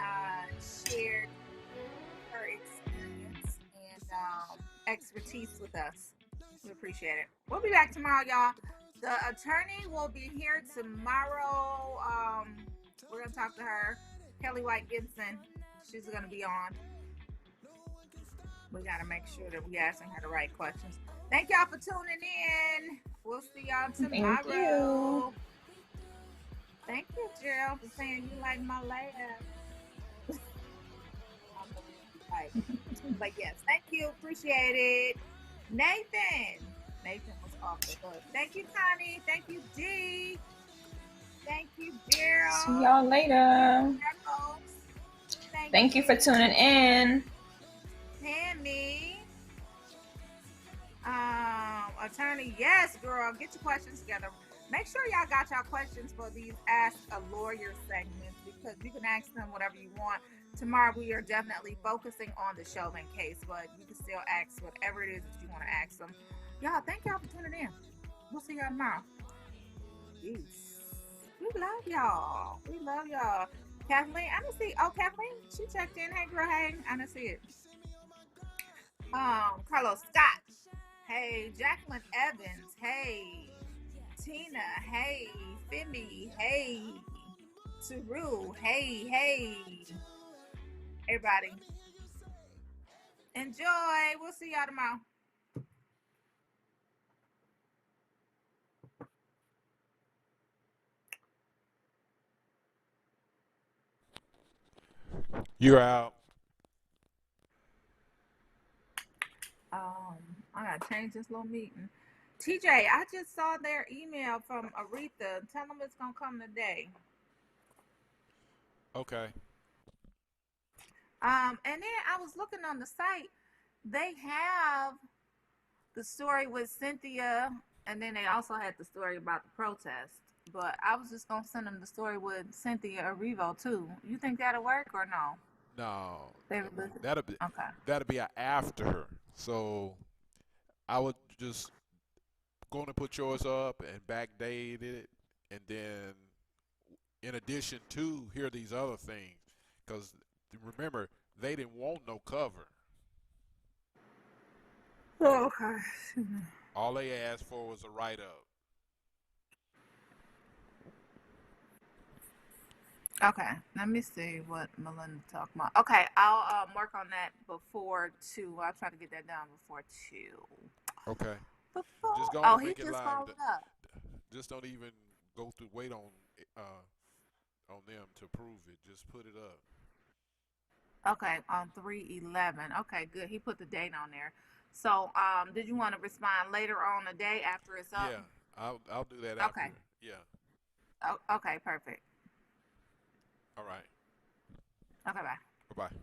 C: shared her experience and expertise with us. We appreciate it. We'll be back tomorrow, y'all. The attorney will be here tomorrow. We're going to talk to her. Kelly White Gibson. She's going to be on. We got to make sure that we're asking her the right questions. Thank y'all for tuning in. We'll see y'all tomorrow. Thank you, Gerald, for saying you like my laugh. But yes, thank you. Appreciate it. Nathan was off the hook. Thank you, Connie. Thank you, Dee. Thank you, Gerald.
D: See y'all later. Thank you for tuning in.
C: Tammy. Attorney, yes, girl. Get your questions together. Make sure y'all got y'all questions for these Ask a Lawyer segments, because you can ask them whatever you want. Tomorrow we are definitely focusing on the Chauvin case, but you can still ask whatever it is that you want to ask them. Y'all, thank y'all for tuning in. We'll see y'all tomorrow. Peace. We love y'all. We love y'all. Kathleen, I didn't see. Oh, Kathleen, she checked in. Hey, girl, hey. I didn't see it. Carlos Scott. Hey, Jacqueline Evans. Hey, Tina. Hey, Femi. Hey, Saru. Hey. Everybody, enjoy. We'll see y'all tomorrow.
F: You're out.
C: I gotta change this little meeting. TJ, I just saw their email from Aretha. Tell them it's gonna come today.
F: Okay.
C: And then I was looking on the site. They have the story with Cynthia, and then they also had the story about the protest. But I was just gonna send them the story with Cynthia Erivo too. You think that'll work or no?
F: No.
C: That'll be
F: That'll be after her.
N: So I would just go on and put yours up and backdate it, and then in addition to hear these other things, because remember they didn't want no cover.
C: Oh, okay.
N: All they asked for was a write up.
C: Okay, let me see what Melinda talked about. Okay, I'll work on that before 2. I'll try to get that done before 2.
N: Okay.
C: Before,
N: Just go
C: oh,
N: and
C: he
N: make it
C: just
N: live.
C: followed up.
N: Just don't even go through wait on them to approve it. Just put it up.
C: Okay, on 3/11. Okay, good. He put the date on there. So, did you want to respond later on the day after it's up?
N: Yeah, I'll do that
C: Okay.
N: after. Yeah.
C: Oh, okay, perfect.
N: All right.
C: Okay, bye.
N: Bye bye.